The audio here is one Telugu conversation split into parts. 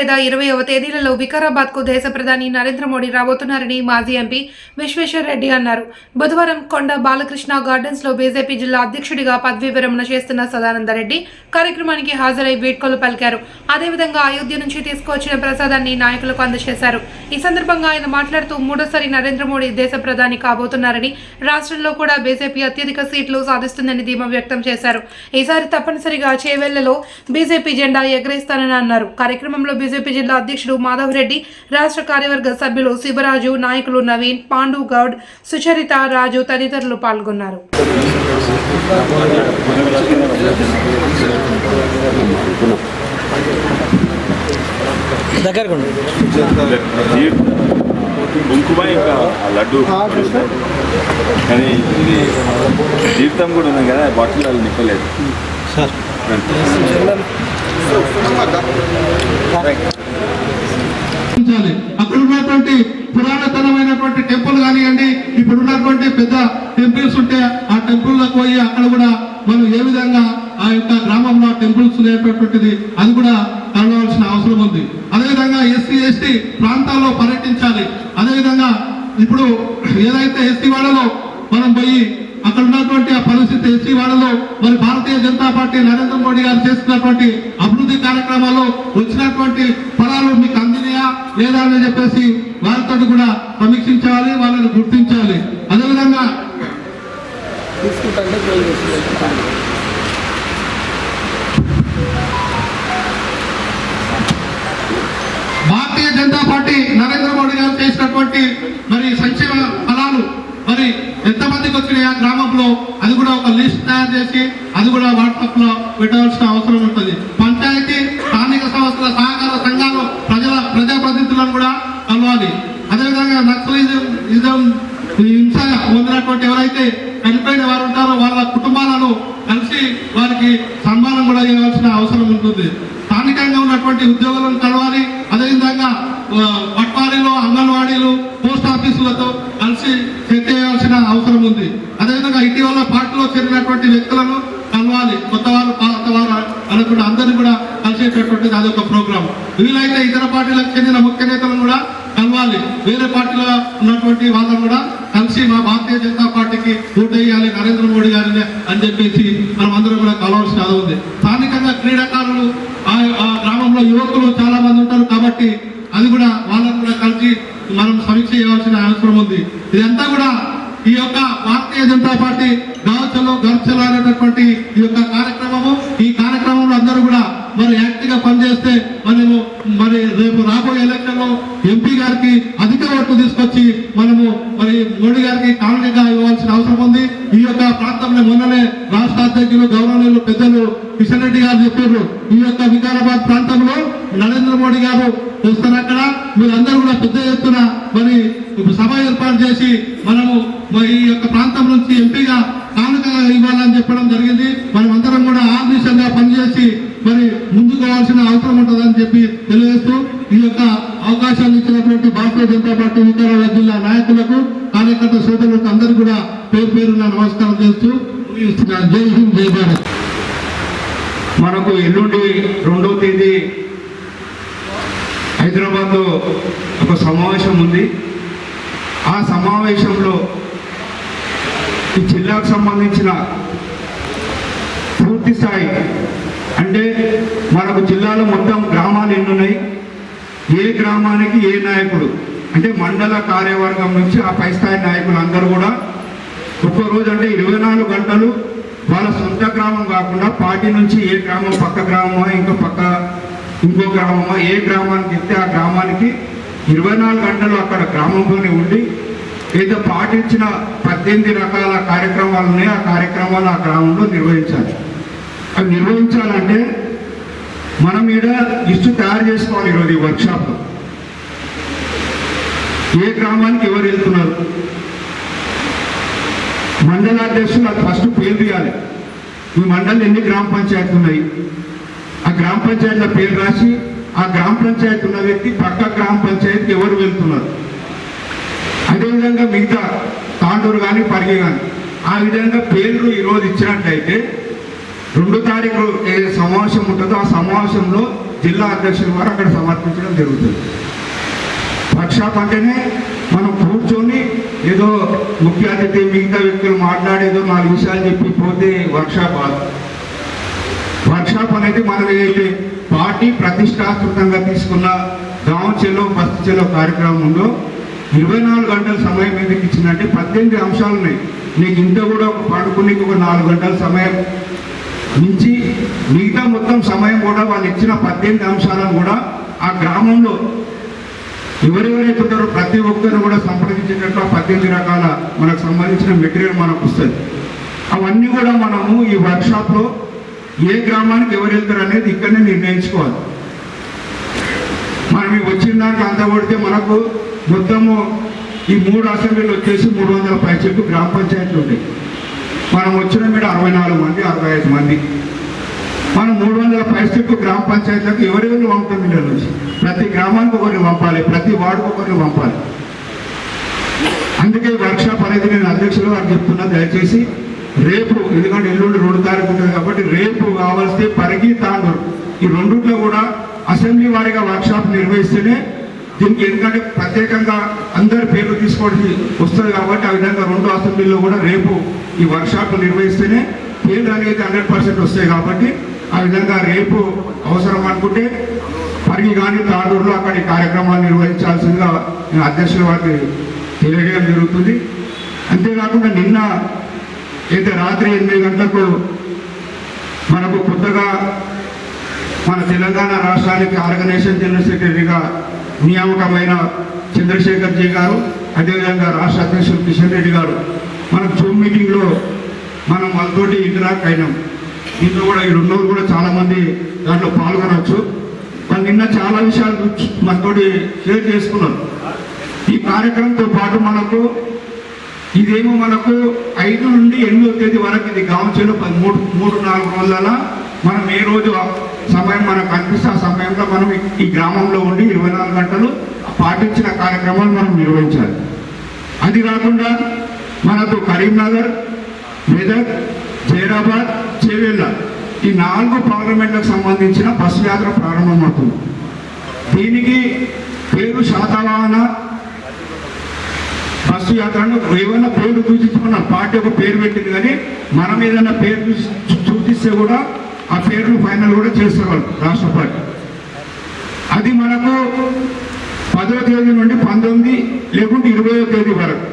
లేదా 20వ తేదీలలో వికారాబాద్కు దేశ ప్రధాని నరేంద్ర మోడీ రాబోతున్నారని మాజీ ఎంపీ విశ్వేశ్వర్ రెడ్డి అన్నారు. బుధవారం కొండ బాలకృష్ణ గార్డెన్స్లో బీజేపీ జిల్లా అధ్యక్షుడిగా పదవీ విరమణ చేస్తున్న సదానందరెడ్డి కార్యక్రమానికి హాజరై వీడ్కోలు పలికారు. అదేవిధంగా అయోధ్య నుంచి తీసుకువచ్చిన ప్రసాదాన్ని నాయకులకు అందజేశారు. ఈ సందర్భంగా ఆయన మాట్లాడుతూ మూడోసారి నరేంద్ర మోడీ దేశ ప్రధాని కాబోతున్నారని, రాష్ట్రంలో కూడా బీజేపీ అత్యధిక సీట్లు సాధిస్తుందని ధీమా వ్యక్తం చేశారు. ఈసారి తప్పనిసరిగా చేవెళ్లలో బీజేపీ జెండా ఎగరేస్తానని అన్నారు. కార్యక్రమంలో బీజేపీ జిల్లా అధ్యక్షుడు మాధవ్ రెడ్డి, రాష్ట్ర కార్యవర్గ సభ్యులు శివరాజు, నాయకులు నవీన్, పాండు గౌడ్, సుచరిత, రాజు తదితరులు పాల్గొన్నారు. లడ్డు కానీ జీవితం కూడా ఉన్నాం కదా, బాటిల్ వాళ్ళు నింపలేదు. అక్కడ ఉన్నటువంటి పురాతనమైనటువంటి టెంపుల్ కానివ్వండి, ఇప్పుడు ఉన్నటువంటి పెద్ద టెంపుల్స్ ఉంటే ఆ టెంపుల్లకు పోయి అక్కడ కూడా మనం ఏ విధంగా ఆ యొక్క గ్రామంలో టెంపుల్స్ అనేటటువంటిది అది కూడా కలవాల్సిన అవసరం ఉంది. అదేవిధంగా ఎస్సీ ఎస్టీ ప్రాంతాల్లో పర్యటించాలి. అదేవిధంగా ఇప్పుడు ఏదైతే ఎస్సీ వాళ్ళలో మనం పోయి అక్కడ ఉన్నటువంటి ఆ పరిస్థితి ఎస్సీ వాళ్ళలో మరి భారతీయ జనతా పార్టీ నరేంద్ర మోడీ గారు చేస్తున్నటువంటి అభివృద్ధి కార్యక్రమాల్లో వచ్చినటువంటి ఫలాలు మీకు అందినాయా లేదా అని చెప్పేసి వారితో కూడా సమీక్షించాలి, వాళ్ళని గుర్తించాలి. అదేవిధంగా భారతీయ జనతా పార్టీ నరేంద్ర మోడీ గారు చేసినటువంటి మరి సంక్షేమ ఫలాలు మరి ఎంతమందికి వచ్చినాయి ఆ గ్రామంలో అది కూడా ఒక లిస్ట్ తయారు చేసి అది కూడా వాట్సాప్ లో పెట్టవలసిన అవసరం ఉంటుంది. పంచాయతీ, స్థానిక సంస్థల, సహకార సంఘాలు, ప్రజాప్రతినిధులను కూడా కలవాలి. అదేవిధంగా నక్సలిజం హింస పొందినటువంటి ఎవరైతే చనిపోయిన వారు ఉంటారో వాళ్ళ కుటుంబాలను కలిసి వారికి సన్మానం కూడా ఇవ్వాల్సిన అవసరం ఉంటుంది. స్థానికంగా ఉన్నటువంటి ఉద్యోగులను కలవాలి. అదేవిధంగా పట్వారీలు, అంగన్వాడీలు, పోస్ట్ ఆఫీసులతో కలిసి సెట్ చేయాల్సిన అవసరం ఉంది. అదేవిధంగా ఇటీవల పార్టీలో చేరినటువంటి వ్యక్తులను కలవాలి. కొత్తవారు, పాతవారు అనుకుంటే అందరినీ కూడా కలిసేటటువంటిది అదొక ప్రోగ్రామ్. వీలైతే ఇతర పార్టీలకు చెందిన ముఖ్య నేతలను కూడా కలవాలి. వేరే పార్టీలో ఉన్నటువంటి వాళ్ళను కూడా కలిసి మా భారతీయ జనతా పార్టీకి ఓటు వేయాలి నరేంద్ర మోడీ గారిని అని చెప్పేసి మనం అందరం కూడా కలవాల్సిన అది ఉంది. స్థానికంగా క్రీడాకారులు, ఆ గ్రామంలో యువకులు చాలా మంది ఉంటారు కాబట్టి అది కూడా వాళ్ళని కూడా కలిసి మనం సమీక్ష చేయాల్సిన అవసరం ఉంది. ఇదంతా కూడా ఈ యొక్క భారతీయ జనతా పార్టీ గావచలో గర్చలో అనేటటువంటి ఈ యొక్క కార్యక్రమము. ఈ కార్యక్రమంలో అందరూ కూడా మరి యాక్టివ్ గా పనిచేస్తే మనము మరి రేపు రాబోయే ఎలక్షన్ లో ఎంపీ గారికి అధిక ఓట్లు తీసుకొచ్చి మనము మరి మోడీ గారికి కానుకగా ఇవ్వాల్సిన అవసరం ఉంది. ఈ యొక్క ప్రాంతంలో మొన్ననే రాష్ట్ర అధ్యక్షులు గౌరవనీయులు పెద్దలు కిషన్ రెడ్డి గారు చెప్పారు, ఈ యొక్క వికారాబాద్ ప్రాంతంలో నరేంద్ర మోడీ గారు వస్తారు. అక్కడ మీరందరూ కూడా పెద్ద ఎత్తున మరి సభ ఏర్పాటు చేసి మనము ఈ యొక్క ప్రాంతం నుంచి ఎంపీగా కానుకగా ఇవ్వాలని చెప్పడం జరిగింది. మనం అందరం కూడా ఆర్దిశంగా పనిచేసి మరి ముందుకు పోవాల్సిన అవసరం ఉంటుందని చెప్పి తెలియజేస్తూ ఈ యొక్క అవకాశాన్ని ఇచ్చినటువంటి భారతీయ జనతా పార్టీ వికారాబాద్ జిల్లా నాయకులకు, కార్యకర్త సోదరులకు అందరికీ కూడా పేరు పేరున నమస్కారం చేస్తూ జై హింద్, జై భారత్. మనకు ఎల్లుండి 2వ తేదీ హైదరాబాద్లో ఒక సమావేశం ఉంది. ఆ సమావేశంలో ఈ జిల్లాకు సంబంధించిన పూర్తి స్థాయి అంటే మనకు జిల్లాలో మొత్తం గ్రామాలు ఎన్నున్నాయి, ఏ గ్రామానికి ఏ నాయకుడు అంటే మండల కార్యవర్గం నుంచి ఆ పై స్థాయి నాయకులు అందరూ కూడా ఒక్కరోజు అంటే 24 గంటలు వాళ్ళ సొంత గ్రామం కాకుండా పార్టీ నుంచి ఏ గ్రామం పక్క గ్రామమా ఇంకో గ్రామమా ఏ గ్రామానికి ఇస్తే ఆ గ్రామానికి 24 గంటలు అక్కడ గ్రామంలోనే ఉండి ఏదో పార్టీ ఇచ్చిన 18 రకాల కార్యక్రమాలు ఉన్నాయి. ఆ కార్యక్రమాలు ఆ గ్రామంలో నిర్వహించాలి. అవి నిర్వహించాలంటే మనం ఈడ లిస్టు తయారు చేసుకోవాలి. ఈరోజు ఈ వర్క్షాప్లో ఏ గ్రామానికి ఎవరు వెళ్తున్నారు, మండలాధ్యక్షులు అది ఫస్ట్ పేరు తీయాలి. ఈ మండలం ఎన్ని గ్రామ పంచాయతీలు ఉన్నాయి, ఆ గ్రామ పంచాయతీల పేరు రాసి ఆ గ్రామ పంచాయతీ ఉన్న వ్యక్తి పక్క గ్రామ పంచాయతీకి ఎవరు వెళ్తున్నారు, అదేవిధంగా మిగతా తాండూరు కానీ పరిగి కానీ ఆ విధంగా పేర్లు ఈరోజు ఇచ్చినట్లయితే 2వ తారీఖు ఏ సమావేశం ఉంటుందో ఆ సమావేశంలో జిల్లా అధ్యక్షుల వారు అక్కడ సమర్పించడం జరుగుతుంది. వర్క్షాప్ అంటేనే మనం కూర్చొని ఏదో ముఖ్య అతిథి మిగతా వ్యక్తులు మాట్లాడేదో 4 విషయాలు చెప్పి పోతే వర్క్షాప్ కాదు. వర్క్షాప్ అనేది మనం ఏదైతే పార్టీ ప్రతిష్టాత్మకంగా తీసుకున్న గాంవ్ చెలో బస్తీ చెలో కార్యక్రమం ఉందో 24 గంటల సమయం ఎందుకు ఇచ్చిందంటే 18 అంశాలు ఉన్నాయి. నీకు ఇంత కూడా ఒక పండుకునికి ఒక 4 గంటల సమయం నుంచి మిగతా మొత్తం సమయం కూడా వాళ్ళు ఇచ్చిన 18 అంశాలను కూడా ఆ గ్రామంలో ఎవరెవరైతే ఉంటారో ప్రతి ఒక్కరు కూడా సంప్రదించేటట్లు 18 రకాల మనకు సంబంధించిన మెటీరియల్ మనకు వస్తుంది. అవన్నీ కూడా మనము ఈ వర్క్షాప్లో ఏ గ్రామానికి ఎవరు వెళ్తారు అనేది ఇక్కడనే నిర్ణయించుకోవాలి. మనం వచ్చిన దానికి అంత కొడితే మనకు మొత్తము ఈ 3 అసెంబ్లీలు వచ్చేసి 300 పైచలకు గ్రామ పంచాయతీలు ఉంటాయి. మనం వచ్చిన మీద 64 మంది 65 మంది మనం 300 పైచలకు గ్రామ పంచాయతీలకు ఎవరెవరిని పంపుతాం వీళ్ళ నుంచి. ప్రతి గ్రామానికి ఒకరిని పంపాలి, ప్రతి వార్డుకు ఒకరిని పంపాలి. అందుకే వర్క్షాప్ అనేది నేను అధ్యక్షులు వారు చెప్తున్నా, దయచేసి రేపు, ఎందుకంటే ఎల్లుండి 2 తారీఖు ఉంటుంది కాబట్టి రేపు కావాల్సి పరిగి తాండూరు ఈ రెండుట్లో కూడా అసెంబ్లీ వారిగా వర్క్షాప్ నిర్వహిస్తేనే దీనికి, ఎందుకంటే ప్రత్యేకంగా అందరి పేర్లు తీసుకోవడం వస్తుంది కాబట్టి ఆ విధంగా 2 అసెంబ్లీలో కూడా రేపు ఈ వర్క్షాప్ నిర్వహిస్తేనే పేర్లు అనేది 100% వస్తాయి. కాబట్టి ఆ విధంగా రేపు అవసరం అనుకుంటే పరిగి కానీ తాండూరులో అక్కడ ఈ కార్యక్రమాలు నిర్వహించాల్సిందిగా నేను అధ్యక్షుల వారికి తెలియజేయడం జరుగుతుంది. అంతేకాకుండా నిన్న అయితే రాత్రి 8 గంటలకు మనకు కొత్తగా మన తెలంగాణ రాష్ట్రానికి ఆర్గనైజేషన్ జనరల్ సెక్రటరీగా నియామకమైన చంద్రశేఖర్ జీ గారు, అదేవిధంగా రాష్ట్ర అధ్యక్షులు కిషన్ రెడ్డి గారు మనం జూమ్ మీటింగ్లో మనం వాళ్ళతోటి ఇంటరాక్ట్ అయినాం. దీంట్లో కూడా ఈ 2 రోజులు కూడా చాలామంది దాంట్లో పాల్గొనవచ్చు. వాళ్ళు నిన్న చాలా విషయాలు మనతోటి షేర్ చేసుకున్నారు. ఈ కార్యక్రమంతో పాటు మనకు ఇదేమో మనకు 5 నుండి 8వ తేదీ వరకు ఇది గాంవ్ చెలో 3-4 రోజుల మనం ఏ రోజు సమయం మనకు అనిపిస్తే ఆ సమయంలో మనం ఈ గ్రామంలో ఉండి 24 గంటలు పాటించిన కార్యక్రమాలు మనం నిర్వహించాలి. అది కాకుండా మనకు కరీంనగర్, మెదక్, జైరాబాద్, చేవెళ్ళ ఈ 4 పార్లమెంట్లకు సంబంధించిన బస్సు యాత్ర ప్రారంభమవుతుంది. దీనికి పేరు శాతవాహన బస్సు యాత్రను ఏమైనా పేరు సూచించుకున్న పార్టీ ఒక పేరు పెట్టింది, కానీ మనం ఏదైనా పేరు సూచిస్తే కూడా ఆ పేరును ఫైనల్ కూడా చేసేవాళ్ళు రాష్ట్ర పార్టీ. అది మనకు 10వ తేదీ నుండి 19 లేకుంటే 20వ తేదీ వరకు.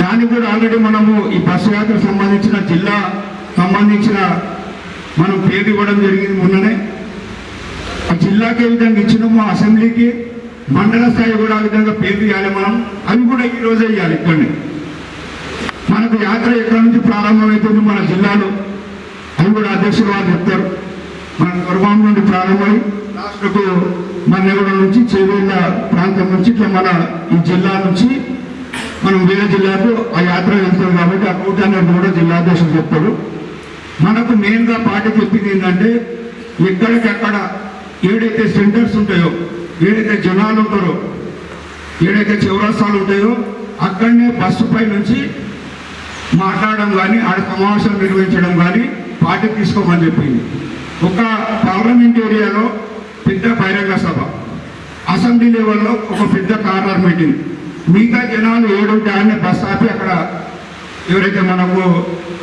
దానికి కూడా ఆల్రెడీ మనము ఈ బస్సు యాత్రకు సంబంధించిన జిల్లా సంబంధించిన మనం పేరు ఇవ్వడం జరిగింది మొన్ననే. ఆ జిల్లాకి ఏ విధంగా ఇచ్చినామో అసెంబ్లీకి మండల స్థాయి కూడా ఆ విధంగా పేరు ఇవ్వాలి. మనం అవి కూడా ఈరోజే ఇవ్వాలి. ఇక్కడిని మనకు యాత్ర ఎక్కడి నుంచి ప్రారంభమవుతుంది మన జిల్లాలో అవి కూడా అధ్యక్షులు వారు చెప్తారు. మన దుర్గం నుండి ప్రారంభమై లాస్ట్కు మన్నెగూడ నుంచి చేవేళ్ళ ప్రాంతం నుంచి ఇట్లా మన ఈ జిల్లా నుంచి మనం వేరే జిల్లాకు ఆ యాత్ర వెళ్తాం కాబట్టి ఆ రూట్ అనేది కూడా జిల్లా అధ్యక్షులు చెప్తారు. మనకు మెయిన్గా పార్టీ చెప్పింది ఏంటంటే ఎక్కడికక్కడ ఏడైతే సెంటర్స్ ఉంటాయో, ఏడైతే జనాలు ఉంటారో, ఏడైతే చౌరస్తాలు ఉంటాయో అక్కడనే బస్సుపై నుంచి మాట్లాడడం కానీ ఆడ సమావేశాలు నిర్వహించడం కానీ పార్టీ తీసుకోమని చెప్పింది. ఒక పార్లమెంట్ ఏరియాలో పెద్ద బహిరంగ సభ, అసెంబ్లీ లెవెల్లో ఒక పెద్ద కార్నర్ మీటింగ్, మిగతా జనాలు 7 ఉంటే ఆయనే బస్ ఆపి అక్కడ ఎవరైతే మనకు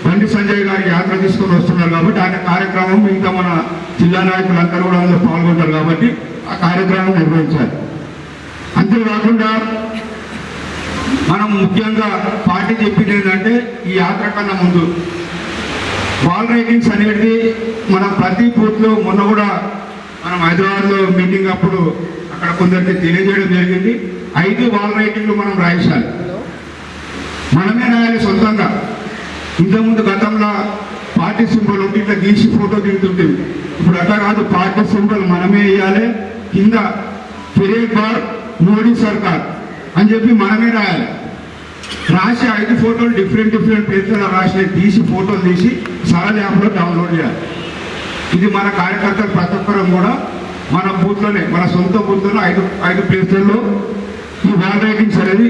బండి సంజయ్ గారి యాత్ర తీసుకొని వస్తున్నారు కాబట్టి ఆయన కార్యక్రమం మిగతా మన జిల్లా నాయకులందరూ కూడా అందులో పాల్గొంటారు కాబట్టి ఆ కార్యక్రమం నిర్వహించాలి. అంతేకాకుండా మనం ముఖ్యంగా పార్టీ చెప్పింది ఏంటంటే ఈ యాత్ర కన్నా ముందు వాల్ రైటింగ్స్ అనేది మనం ప్రతి బూత్లో మొన్న కూడా మనం హైదరాబాద్లో మీటింగ్ అప్పుడు అక్కడ కొందరికి తెలియజేయడం జరిగింది. 5 వాల్ రైటింగ్లు మనం రాయించాలి, మనమే రాయాలి సొంతంగా. ఇంతకుముందు గతంలో పార్టీ సింబల్ ఉంటే ఇట్లా గీసి ఫోటో దిగుతుంటుంది. ఇప్పుడు అట్లా కాదు, పార్టీ సింబల్ మనమే వేయాలి, కింద ఫిరేక్ బార్ మోడీ సర్కార్ అని చెప్పి మనమే రాయాలి. రాసి 5 ఫోటోలు డిఫరెంట్ ప్లేస్లో రాసి తీసి ఫోటోలు తీసి సరళ యాప్లో డౌన్లోడ్ చేయాలి. ఇది మన కార్యకర్తలు ప్రతి ఒక్కరూ కూడా మన బూత్లోనే, మన సొంత బూత్లోనే 5 ప్లేస్లలో ఈ వాల్ రైటింగ్స్ అనేది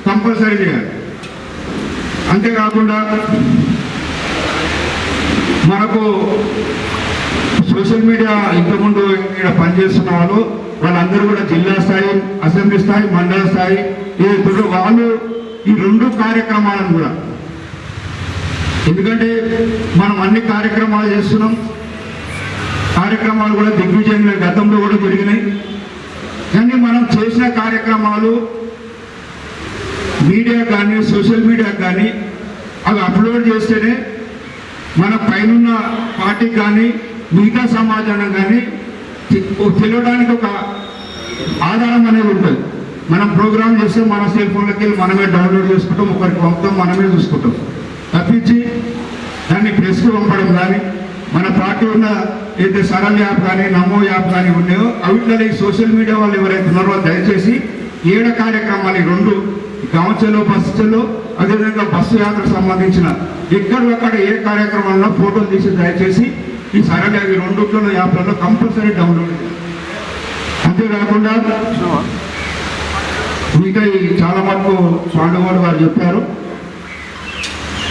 కంపల్సరీ చేయాలి. అంతేకాకుండా మనకు సోషల్ మీడియా ఇంతకుముందు ఇక్కడ పనిచేస్తున్న వాళ్ళందరూ కూడా జిల్లా స్థాయి, అసెంబ్లీ స్థాయి, మండల స్థాయి ఏదైతే వాళ్ళు ఈ 2 కార్యక్రమాలను కూడా, ఎందుకంటే మనం అన్ని కార్యక్రమాలు చేస్తున్నాం, కార్యక్రమాలు కూడా దిగ్విజయంగా గతంలో కూడా జరిగినాయి. కానీ మనం చేసిన కార్యక్రమాలు మీడియా కానీ సోషల్ మీడియా కానీ అవి అప్లోడ్ చేస్తేనే మన పైన పార్టీకి కానీ మిగతా సమాజానికి కానీ తెలియడానికి ఒక ఆధారం అనేది ఉంటుంది. మనం ప్రోగ్రామ్ చేస్తే మన సెల్ ఫోన్లకి వెళ్ళి మనమే డౌన్లోడ్ చేసుకుంటాం, ఒకరికి పంపుతాం, మనమే చూసుకుంటాం. తప్పించి దాన్ని ప్రెస్కి పంపడం కానీ, మన పార్టీ ఉన్న ఏదైతే సరళ యాప్ కానీ నమో యాప్ కానీ ఉన్నాయో అవిట్లో ఈ సోషల్ మీడియా వాళ్ళు ఎవరైతే ఉన్నారో దయచేసి 7 కార్యక్రమాలు 2 గాంచెలో బస్సులో అదేవిధంగా బస్సు యాత్రకు సంబంధించిన ఎక్కడొక్కడ ఏ కార్యక్రమాల్లో ఫోటోలు తీసి దయచేసి ఈ సరళ 2 యాప్లలో కంపల్సరీ డౌన్లోడ్ చేయాలి. అంతేకాకుండా మిగతా చాలా మటుకు పాండవాడు వారు చెప్పారు.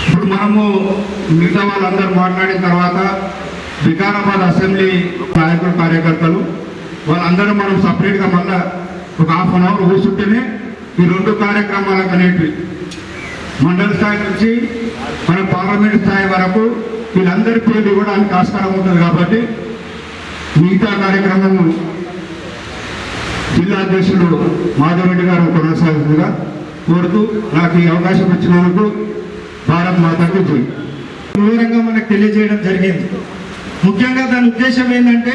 ఇప్పుడు మనము మిగతా వాళ్ళందరూ మాట్లాడిన తర్వాత వికారాబాద్ అసెంబ్లీ నాయకులు కార్యకర్తలు వాళ్ళందరూ మనం సపరేట్గా మళ్ళీ ఒక ½ అన్ అవర్ కూర్చుంటేనే ఈ 2 కార్యక్రమాలకు అనేటివి మండల స్థాయి నుంచి మన పార్లమెంట్ స్థాయి వరకు వీళ్ళందరి పేర్లు ఇవ్వడానికి ఆస్కారం ఉంటుంది. కాబట్టి మిగతా కార్యక్రమం జిల్లా అధ్యక్షుడు మాధవరెడ్డి గారు కొనసాగుతుందిగా కోరుతూ నాకు ఈ అవకాశం ఇచ్చినందుకు భారత్ మాతకు జై. వివరంగా మనకు తెలియజేయడం జరిగింది. ముఖ్యంగా దాని ఉద్దేశం ఏంటంటే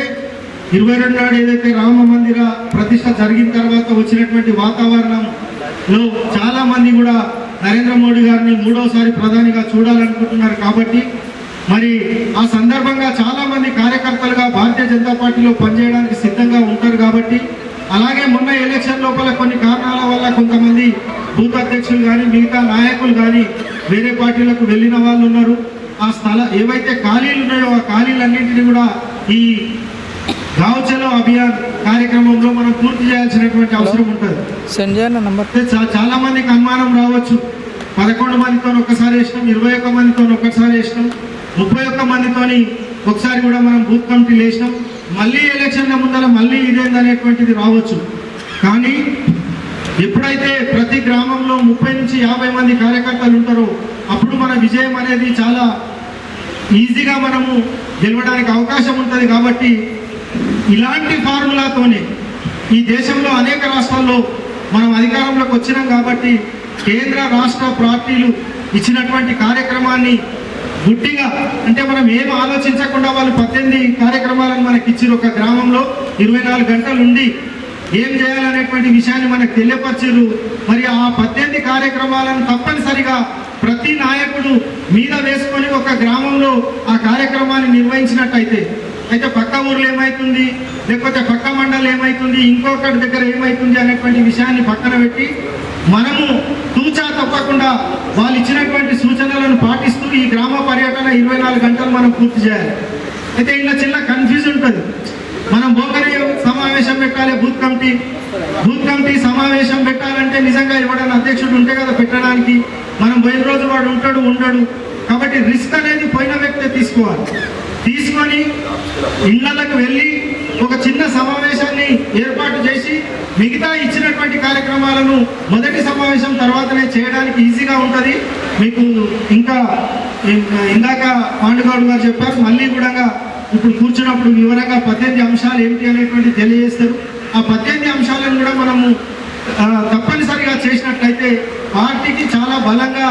22 నాడు ఏదైతే రామ మందిర ప్రతిష్ట జరిగిన తర్వాత వచ్చినటువంటి వాతావరణంలో చాలా మంది కూడా నరేంద్ర మోడీ గారిని 3వసారి ప్రధానిగా చూడాలనుకుంటున్నారు. కాబట్టి మరి ఆ సందర్భంగా చాలా మంది కార్యకర్తలుగా భారతీయ జనతా పార్టీలో పనిచేయడానికి సిద్ధంగా ఉంటారు. కాబట్టి అలాగే మొన్న ఎలక్షన్ లోపల కొన్ని కారణాల వల్ల కొంతమంది బూత్ అధ్యక్షులు కానీ మిగతా నాయకులు కానీ వేరే పార్టీలకు వెళ్ళిన వాళ్ళు ఉన్నారు. ఆ ఏవైతే ఖాళీలు ఉన్నాయో ఆ ఖాళీలన్నింటినీ కూడా ఈ గావ్ చలో అభియాన్ కార్యక్రమంలో మనం పూర్తి చేయాల్సినటువంటి అవసరం ఉంటుంది. చాలా మందికి అనుమానం రావచ్చు, 11 మందితో ఒకసారి వేసినాం, 21 మందితో ఒకసారి వేసినాం, 31 మందితోని ఒకసారి కూడా మనం బూత్ కమిటీలు వేసినాం, మళ్ళీ ఎలక్షన్ల ముందర మళ్ళీ ఇదేందనేటువంటిది రావచ్చు. కానీ ఎప్పుడైతే ప్రతి గ్రామంలో 30 నుంచి 50 మంది కార్యకర్తలు ఉంటారో అప్పుడు మన విజయం అనేది చాలా ఈజీగా మనము గెలవడానికి అవకాశం ఉంటుంది. కాబట్టి ఇలాంటి ఫార్ములాతోనే ఈ దేశంలో అనేక రాష్ట్రాల్లో మనం అధికారంలోకి వచ్చినాం. కాబట్టి కేంద్ర రాష్ట్ర పార్టీలు ఇచ్చినటువంటి కార్యక్రమాన్ని గుడ్డిగా అంటే మనం ఏం ఆలోచించకుండా వాళ్ళు 18 కార్యక్రమాలను మనకి ఇచ్చారు. ఒక గ్రామంలో 24 గంటలు ఉండి ఏం చేయాలనేటువంటి విషయాన్ని మనకు తెలియపరిచారు. మరి ఆ 18 కార్యక్రమాలను తప్పనిసరిగా ప్రతి నాయకుడు మీద వేసుకొని ఒక గ్రామంలో ఆ కార్యక్రమాన్ని నిర్వహించినట్టయితే పక్క ఊర్లో ఏమవుతుంది, లేకపోతే పక్క మండలం ఏమవుతుంది, ఇంకొకటి దగ్గర ఏమవుతుంది అనేటువంటి విషయాన్ని పక్కన పెట్టి మనము తూచా తప్పకుండా వాళ్ళు ఇచ్చినటువంటి సూచనలను పాటిస్తూ ఈ గ్రామ పర్యటన 24 గంటలు మనం పూర్తి చేయాలి. అయితే ఇలా చిన్న కన్ఫ్యూజ్ ఉంటుంది. మనం బోకరే సమావేశం పెట్టాలి, బూత్ కమిటీ సమావేశం పెట్టాలంటే నిజంగా ఎవడన్నా అధ్యక్షుడు ఉంటే కదా పెట్టడానికి. మనం పోయిన రోజు వాడు ఉండడు. కాబట్టి రిస్క్ అనేది పోయిన వ్యక్తే తీసుకొని ఇళ్లకు వెళ్ళి ఒక చిన్న సమావేశాన్ని ఏర్పాటు చేసి మిగతా ఇచ్చినటువంటి కార్యక్రమాలను మొదటి సమావేశం తర్వాతనే చేయడానికి ఈజీగా ఉంటుంది. మీకు ఇంకా ఇందాక పాండుగౌడ్ గారు చెప్పారు, మళ్ళీ కూడా ఇప్పుడు కూర్చున్నప్పుడు వివరంగా 18 అంశాలు ఏమిటి అనేటువంటి తెలియజేస్తారు. ఆ 18 అంశాలను కూడా మనము తప్పనిసరిగా చేసినట్లయితే పార్టీకి చాలా బలంగా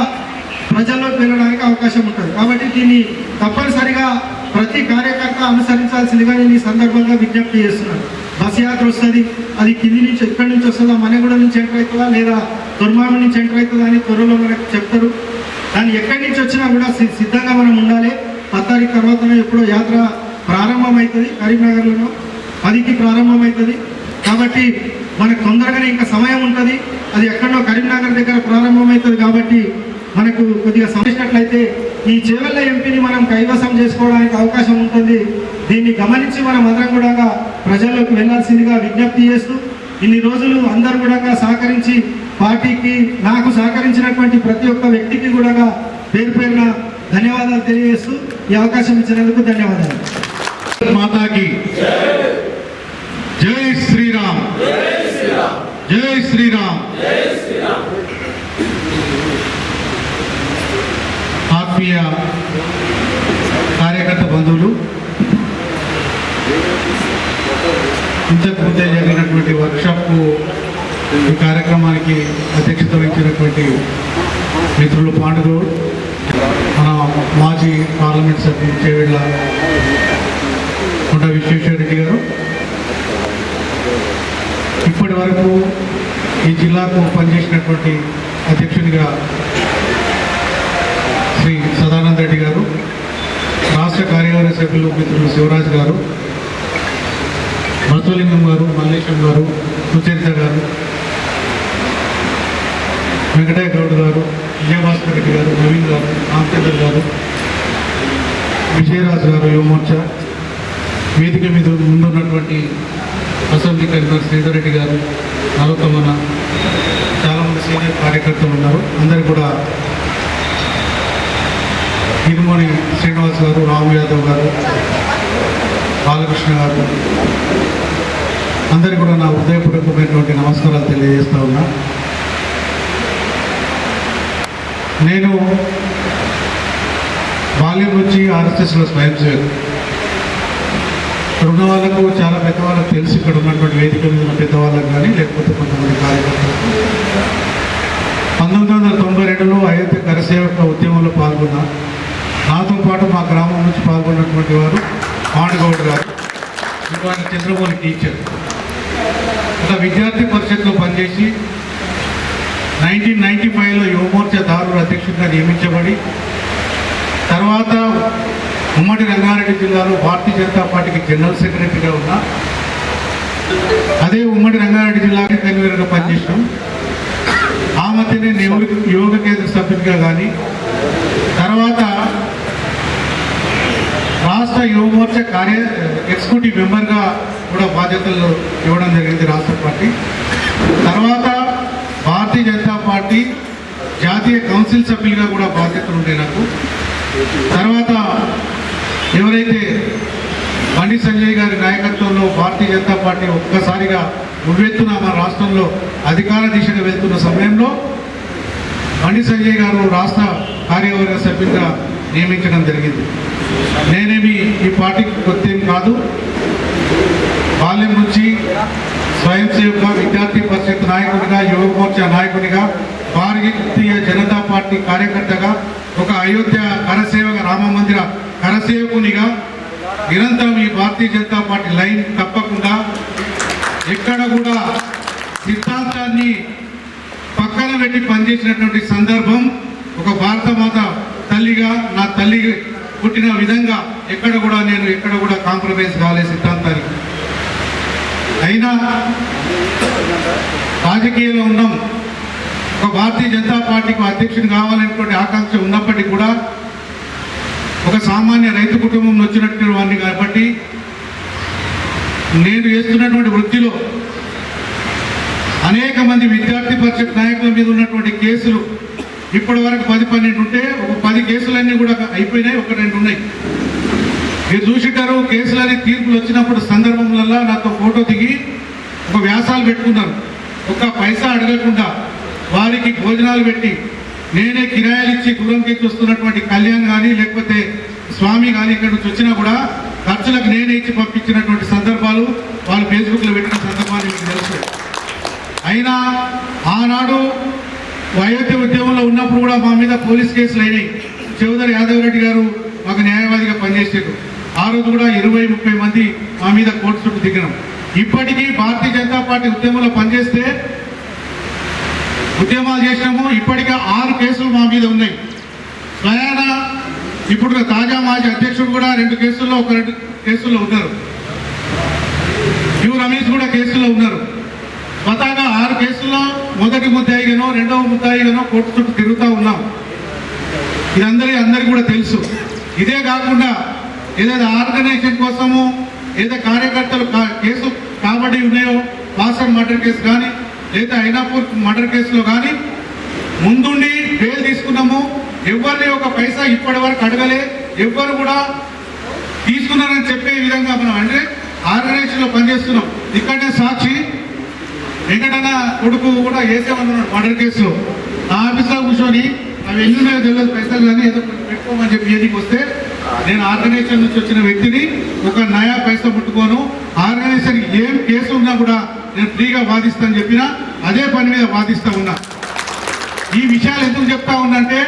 ప్రజల్లోకి వెళ్ళడానికి అవకాశం ఉంటుంది. కాబట్టి దీన్ని తప్పనిసరిగా ప్రతి కార్యకర్త అనుసరించాల్సిందిగా నేను ఈ సందర్భంగా విజ్ఞప్తి చేస్తున్నాను. బస్ యాత్ర వస్తుంది, అది కింది నుంచి ఎక్కడి నుంచి వస్తుందా, మనగూడ నుంచి ఎంటర్ అవుతుందా లేదా దుర్మార్గం నుంచి ఎంటర్ అవుతుందా అని త్వరలో మనకు చెప్తారు. దాన్ని ఎక్కడి నుంచి వచ్చినా కూడా సిద్ధంగా మనం ఉండాలి. 10 తారీఖు తర్వాతనే ఎప్పుడో యాత్ర ప్రారంభమవుతుంది, కరీంనగర్లో 10కి ప్రారంభమవుతుంది. కాబట్టి మనకు తొందరగానే ఇంకా సమయం ఉంటుంది. అది ఎక్కడో కరీంనగర్ దగ్గర ప్రారంభమవుతుంది. కాబట్టి మనకు కొద్దిగా సమస్యట్లయితే ఈ చేవెళ్ళ ఎంపీని మనం కైవసం చేసుకోవడానికి అవకాశం ఉంటుంది. దీన్ని గమనించి మనం అందరం కూడా ప్రజల్లోకి వెళ్లాల్సిందిగా విజ్ఞప్తి చేస్తూ ఇన్ని రోజులు అందరూ కూడా సహకరించి పార్టీకి నాకు సహకరించినటువంటి ప్రతి ఒక్క వ్యక్తికి కూడా పేరున ధన్యవాదాలు తెలియజేస్తూ ఈ అవకాశం ఇచ్చినందుకు ధన్యవాదాలు. माता की जय श्री राम, जय श्री राम। ఆత్మీయ కార్యకర్త బంధువులు, ఇంతకు ముందే జరిగినటువంటి వర్క్షాప్కు ఈ కార్యక్రమానికి అధ్యక్షత వహించినటువంటి మిత్రులు పాండుగౌడ్, మన మాజీ పార్లమెంట్ సభ్యులు చేవెళ్ళ కొండ విశ్వేశ్వరరెడ్డి గారు, ఇప్పటి వరకు ఈ జిల్లాకు పనిచేసినటువంటి అధ్యక్షునిగా శ్రీ సదానంద రెడ్డి గారు, రాష్ట్ర కార్యవర్గ సభ్యులు మిత్రులు శివరాజ్ గారు, బసవలింగం గారు, మల్లేశం గారు, సుచరిత గారు, వెంకటయ్య గౌడ్ గారు, విజయభాస్కర్ రెడ్డి గారు, నవీన్ గారు, రామచంద్ర గారు, విజయరాజు గారు, యువమోర్చా వేదిక మీద ముందున్నటువంటి అసెంబ్లీ కన్వీనర్ శ్రీధర్ రెడ్డి గారు, నలోత్తమన్న, చాలామంది సీనియర్ కార్యకర్తలు ఉన్నారు. అందరు కూడా ఇరుమణి శ్రీనివాస్ గారు, రామ్ యాదవ్ గారు, బాలకృష్ణ గారు, అందరికీ కూడా నా హృదయపూర్వకమైనటువంటి నమస్కారాలు తెలియజేస్తా ఉన్నా. నేను బాల్యం నుంచి ఆర్ఎస్ఎస్లో స్వయం సేవకు, ఇక్కడ ఉన్న వాళ్ళకు చాలా పెద్దవాళ్ళకు తెలుసు, ఇక్కడ ఉన్నటువంటి వేదిక మీద ఉన్న పెద్దవాళ్ళకు కానీ లేకపోతే కొంతమంది కార్యకర్తలకు 1992లో అయోధ్య కరసేవక ఉద్యమంలో పాల్గొన్నా. నాతో పాటు మా గ్రామం నుంచి పాల్గొన్నటువంటి వారు పాండుగౌడ్ గారు, ఇంకా ఆయన చంద్రమౌళి టీచర్, ఇలా విద్యార్థి పరిషత్లో పనిచేసి 1995లో యువమోర్చా దారుల అధ్యక్షుడిగా నియమించబడి తర్వాత ఉమ్మడి రంగారెడ్డి జిల్లాలో భారతీయ జనతా పార్టీకి జనరల్ సెక్రటరీగా ఉన్నా. అదే ఉమ్మడి రంగారెడ్డి జిల్లాకి కన్వీనర్గా పనిచేసాం. ఆ మధ్యనే యోగ కేంద్ర సభ్యునిగా కానీ తర్వాత రాష్ట్ర యువమోర్చా ఎగ్జిక్యూటివ్ మెంబర్గా కూడా బాధ్యతలు ఇవ్వడం జరిగింది రాష్ట్ర పార్టీ. తర్వాత భారతీయ జనతా పార్టీ జాతీయ కౌన్సిల్ సభ్యులుగా కూడా బాధ్యతలు ఉండే నాకు. తర్వాత ఎవరైతే బండి సంజయ్ గారి నాయకత్వంలో భారతీయ జనతా పార్టీ ఒక్కసారిగా ఉవ్వెత్తున మన రాష్ట్రంలో అధికార దిశగా వెళ్తున్న సమయంలో బండి సంజయ్ గారు రాష్ట్ర కార్యవర్గ సభ్యులుగా నియమించడం జరిగింది. నేనేమి ఈ పార్టీకి కొత్తేం కాదు, బాల్యం నుంచి స్వయం సేవక, విద్యార్థి పరిషత్ నాయకుడిగా, యువ మోర్చా నాయకుడిగా, భారతీయ జనతా పార్టీ కార్యకర్తగా, ఒక అయోధ్య కరసేవక, రామ మందిర కరసేవకునిగా నిరంతరం ఈ భారతీయ జనతా పార్టీ లైన్ తప్పకుండా ఎక్కడ కూడా సిద్ధాంతాన్ని పక్కన పెట్టి పనిచేసినటువంటి సందర్భం, ఒక భారత మాత తల్లిగా నా తల్లి పుట్టిన విధంగా ఎక్కడ కూడా కాంప్రమైజ్ కాలే సిద్ధాంతానికి. అయినా రాజకీయంలో ఉన్నాం, ఒక భారతీయ జనతా పార్టీకి అధ్యక్షుడు కావాలనేటువంటి ఆకాంక్ష ఉన్నప్పటికీ కూడా ఒక సామాన్య రైతు కుటుంబం వచ్చినట్టు వాడిని కాబట్టి నేను చేస్తున్నటువంటి వృత్తిలో అనేక మంది విద్యార్థి పరిషత్ నాయకుల మీద ఉన్నటువంటి కేసులు ఇప్పటి వరకు 10-12 ఉంటే ఒక 10 కేసులన్నీ కూడా అయిపోయినాయి, 1-2 ఉన్నాయి. మీరు చూసిటారు, కేసులన్నీ తీర్పులు వచ్చినప్పుడు సందర్భంలో నాతో ఫోటో దిగి ఒక వ్యాసాలు పెట్టుకున్నారు. ఒక్క పైసా అడగకుండా వారికి భోజనాలు పెట్టి నేనే కిరాయిలు ఇచ్చి దూరంకి చూస్తున్నటువంటి కళ్యాణ్ కానీ లేకపోతే స్వామి కానీ ఇక్కడ నుంచి వచ్చినా కూడా ఖర్చులకు నేనే ఇచ్చి పంపించినటువంటి సందర్భాలు వాళ్ళు ఫేస్బుక్లో పెట్టిన సందర్భాలు మీకు తెలుసు. అయినా ఆనాడు అయోధ్య ఉద్యమంలో ఉన్నప్పుడు కూడా మా మీద పోలీస్ కేసులు అయినాయి. చౌదరి యాదవ్ రెడ్డి గారు మాకు న్యాయవాదిగా పనిచేసారు. ఆ రోజు కూడా 20-30 మంది మా మీద కోర్టు చుట్టూ దిగినాం. ఇప్పటికీ భారతీయ జనతా పార్టీ ఉద్యమంలో పనిచేస్తే ఉద్యమాలు చేసినాము. ఇప్పటికే 6 కేసులు మా మీద ఉన్నాయి. స్వయాన ఇప్పుడు తాజా మాజీ అధ్యక్షుడు కూడా 2 కేసుల్లో 2 కేసుల్లో ఉన్నారు. రమేష్ కూడా కేసుల్లో ఉన్నారు. స్వతహాగా 6 కేసుల్లో మొదటి ముద్దాయిగానో రెండవ ముద్దాయిగానో కోర్టు చుట్టూ తిరుగుతూ ఉన్నాం. ఇది అందరికీ కూడా తెలుసు. ఇదే కాకుండా ఏదైతే ఆర్గనైజేషన్ కోసము ఏదైతే కార్యకర్తలు కేసు కాబడి ఉన్నాయో, వాసన్ మర్డర్ కేసు కానీ లేదా ఐనాపూర్ మర్డర్ కేసులో కానీ ముందుండి బెయిల్ తీసుకున్నాము. ఎవరిని ఒక పైసా ఇప్పటి వరకు అడగలే. ఎవ్వరు కూడా తీసుకున్నారని చెప్పే విధంగా మనం అంటే ఆర్గనైజేషన్లో పనిచేస్తున్నాం. ఇక్కడనే సాక్షి వెంకటన్న కొడుకు కూడా వేసేమన్నాడు మర్డర్ కేసులో. ఆ ఆఫీస్లో కూర్చొని అవి ఎన్ని ఉన్నాయో తెలియదు పైసలు కానీ ఏదో పెట్టుకోమని చెప్పి ఏదికి వస్తే నేను ఆర్గనైజేషన్ నుంచి వచ్చిన వ్యక్తిని ఒక నయా పైసా ముట్టుకోను, ఆర్గనైజేషన్కి ఏం కేసు ఉన్నా కూడా నేను ఫ్రీగా వాదిస్తాను చెప్పినా అదే పని మీద వాదిస్తూ ఉన్నా. ఈ విషయాలు ఎందుకు చెప్తా ఉన్నంటే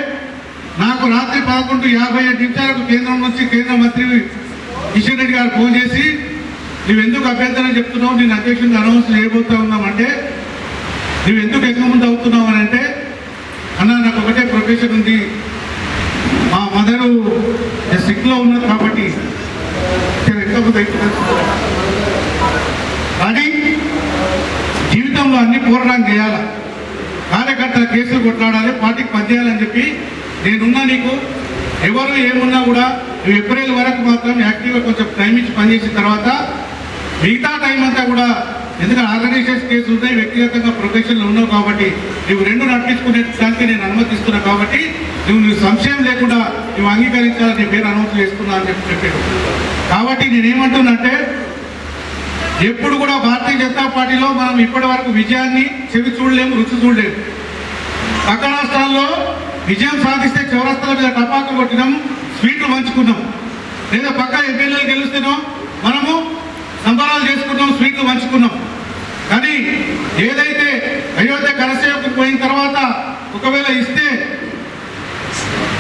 నాకు రాత్రి 11:57 కేంద్రం నుంచి కేంద్ర మంత్రి కిషన్ రెడ్డి గారు ఫోన్ చేసి నువ్వు ఎందుకు అభ్యంతరం చెప్తున్నావు, నేను అధ్యక్షుడిని అనౌన్స్ చేయబోతా ఉన్నామంటే నువ్వు ఎందుకు ఎక్కువ ముందు అవుతున్నావు అని అంటే అన్న నాకు ఒకటే ప్రొఫెషన్ ఉంది, మా మదరు సిక్లో ఉన్నది కాబట్టి ఎక్కువ ముందు కానీ జీవితంలో అన్ని పోరాటం చేయాలి, కార్యకర్తల కేసులు కొట్లాడాలి, పార్టీకి పనిచేయాలని చెప్పి నేనున్నా. నీకు ఎవరు ఏమున్నా కూడా నువ్వు ఏప్రిల్ వరకు మాత్రం యాక్టివ్గా కొంచెం టైం ఇచ్చి పనిచేసిన తర్వాత మిగతా టైం అంతా కూడా ఎందుకంటే ఆర్గనైజేషన్ కేసులు ఉన్నాయి, వ్యక్తిగతంగా ప్రొఫెషన్లో ఉన్నావు కాబట్టి నువ్వు రెండు నడిపించుకునే దానికి నేను అనుమతిస్తున్నా కాబట్టి నువ్వు సంశయం లేకుండా నువ్వు అంగీకరించాలని నీ పేరు అనౌన్స్ చేస్తున్నా అని చెప్పాడు. కాబట్టి నేనేమంటున్నానంటే ఎప్పుడు కూడా భారతీయ జనతా పార్టీలో మనం ఇప్పటి వరకు విజయాన్ని చెవి చూడలేము, రుచి చూడలేము. పక్క రాష్ట్రాల్లో విజయం సాధిస్తే చౌరస్తాల మీద టపాకులు కొట్టినాం, స్వీట్లు పంచుకున్నాం, లేదా పక్క ఎమ్మెల్యేలు గెలుస్తున్నాం మనము సంబరాలు చేసుకున్నాం, స్వీట్లు పంచుకున్నాం. కానీ ఏదైతే అయోధ్య కరసేవకు పోయిన తర్వాత ఒకవేళ ఇస్తే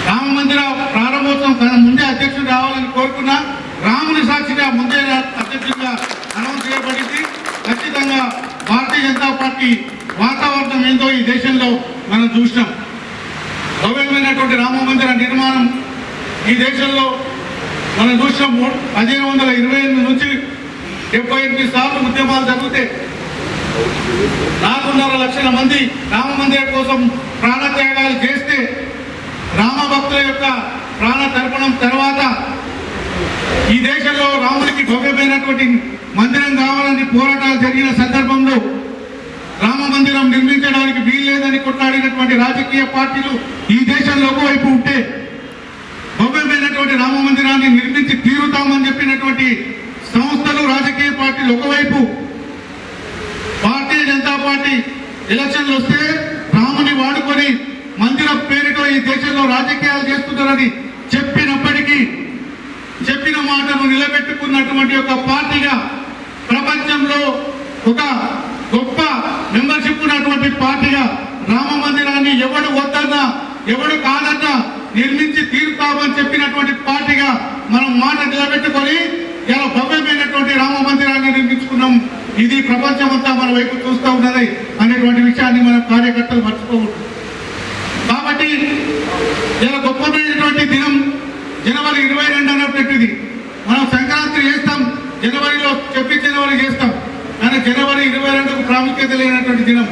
రామ మందిర ప్రారంభోత్సవం ముందే అధ్యక్షుడు రావాలని కోరుకున్నా, రాముని సాక్షిగా ముందే అధ్యక్షుడిగా అనౌన్స్ చేయబడింది. ఖచ్చితంగా భారతీయ జనతా పార్టీ వాతావరణం ఏందో ఈ దేశంలో మనం చూసినాం. భవ్యమైనటువంటి రామ మందిర నిర్మాణం ఈ దేశంలో మనం చూసినాం. 1528 నుంచి 78 సార్లు ఉద్యమాలు జరిగితే 4.5 లక్షల మంది రామ మందిరం కోసం ప్రాణత్యాగాలు చేస్తే రామ భక్తుల యొక్క ప్రాణ తర్పణం తర్వాత ఈ దేశంలో రాముడికి భవ్యమైనటువంటి మందిరం కావాలని పోరాటాలు జరిగిన సందర్భంలో రామ మందిరం నిర్మించడానికి వీల్లేదని కొట్లాడినటువంటి రాజకీయ పార్టీలు ఈ దేశంలో ఒకవైపు ఉంటే భవ్యమైనటువంటి రామ మందిరాన్ని నిర్మించి తీరుతామని చెప్పినటువంటి సంస్థలు రాజకీయ పార్టీలు ఒకవైపు, భారతీయ జనతా పార్టీ ఎలక్షన్లు వస్తే రాముని వాడుకొని మందిరం పేరుతో ఈ దేశంలో రాజకీయాలు చేస్తున్నారని చెప్పినప్పటికీ చెప్పిన మాటను నిలబెట్టుకున్నటువంటి ఒక పార్టీగా ప్రపంచంలో ఒక గొప్ప మెంబర్షిప్ ఉన్నటువంటి పార్టీగా రామ మందిరాన్ని ఎవడు వద్దన్నా ఎవడు కాదన్నా నిర్మించి తీరుతామని చెప్పినటువంటి పార్టీగా మనం మాట నిలబెట్టుకొని ఇలా భవ్యమైనటువంటి రామ మందిరాన్ని నిర్మించుకున్నాం. ఇది ప్రపంచమంతా మన వైపు చూస్తూ ఉన్నది అనేటువంటి విషయాన్ని మన కార్యకర్తలు మర్చిపోకూడదు. కాబట్టి ఇలా గొప్పమైనటువంటి దినం జనవరి 22 అనేటువంటిది. మనం సంక్రాంతి చేస్తాం, జనవరిలో జనవరి చేస్తాం, కానీ జనవరి 22కు ప్రాముఖ్యత లేనటువంటి దినం.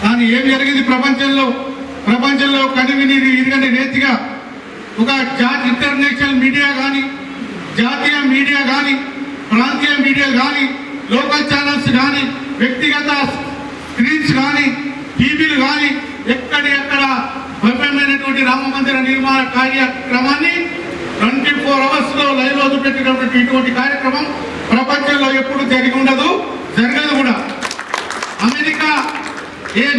కానీ ఏం జరిగింది ప్రపంచంలో కనివిని ఇదిగంటే నేతిగా ఒక ఇంటర్నేషనల్ మీడియా కానీ, జాతీయ మీడియా కానీ, ప్రాంతీయ మీడియా కానీ, లోకల్ ఛానల్స్ కానీ, వ్యక్తిగత స్క్రీన్స్ కానీ, టీవీలు కానీ ఎక్కడ భవ్యమైనటువంటి రామ మందిర నిర్మాణ కార్యక్రమాన్ని 24 hours లైవ్ లో పెట్టినటువంటి ఇటువంటి కార్యక్రమం ప్రపంచంలో ఎప్పుడు జరిగి ఉండదు, జరగదు కూడా. అమెరికా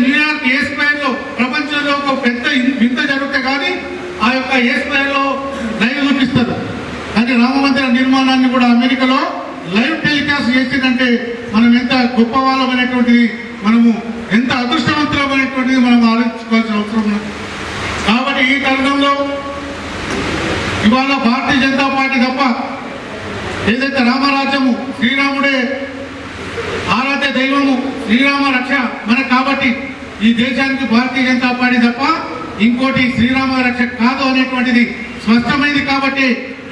న్యూయార్క్ ఏ స్క్వేర్ లో ప్రపంచంలో ఒక పెద్ద వింత జరిగితే కానీ ఆ యొక్క ఏ స్క్వేర్ లో లైవ్ చూపిస్తారు. కానీ రామ మందిర నిర్మాణాన్ని కూడా అమెరికాలో లైవ్ టెలికాస్ట్ చేసిందంటే మనం ఎంత గొప్ప వాళ్ళమైనటువంటిది, మనము ఎంత అదృష్టవంతులమైనటువంటిది మనం ఆలోచించుకోవాల్సిన అవసరం ఉంది. కాబట్టి ఈ తరుణంలో ఇవాళ భారతీయ జనతా పార్టీ తప్ప ఏదైతే రామరాజ్యము, శ్రీరాముడే ఆరాధ్య దైవము, శ్రీరామ రక్ష మనకు కాబట్టి ఈ దేశానికి భారతీయ జనతా పార్టీ తప్ప ఇంకోటి శ్రీరామ రక్ష కాదు అనేటువంటిది స్పష్టమైంది. కాబట్టి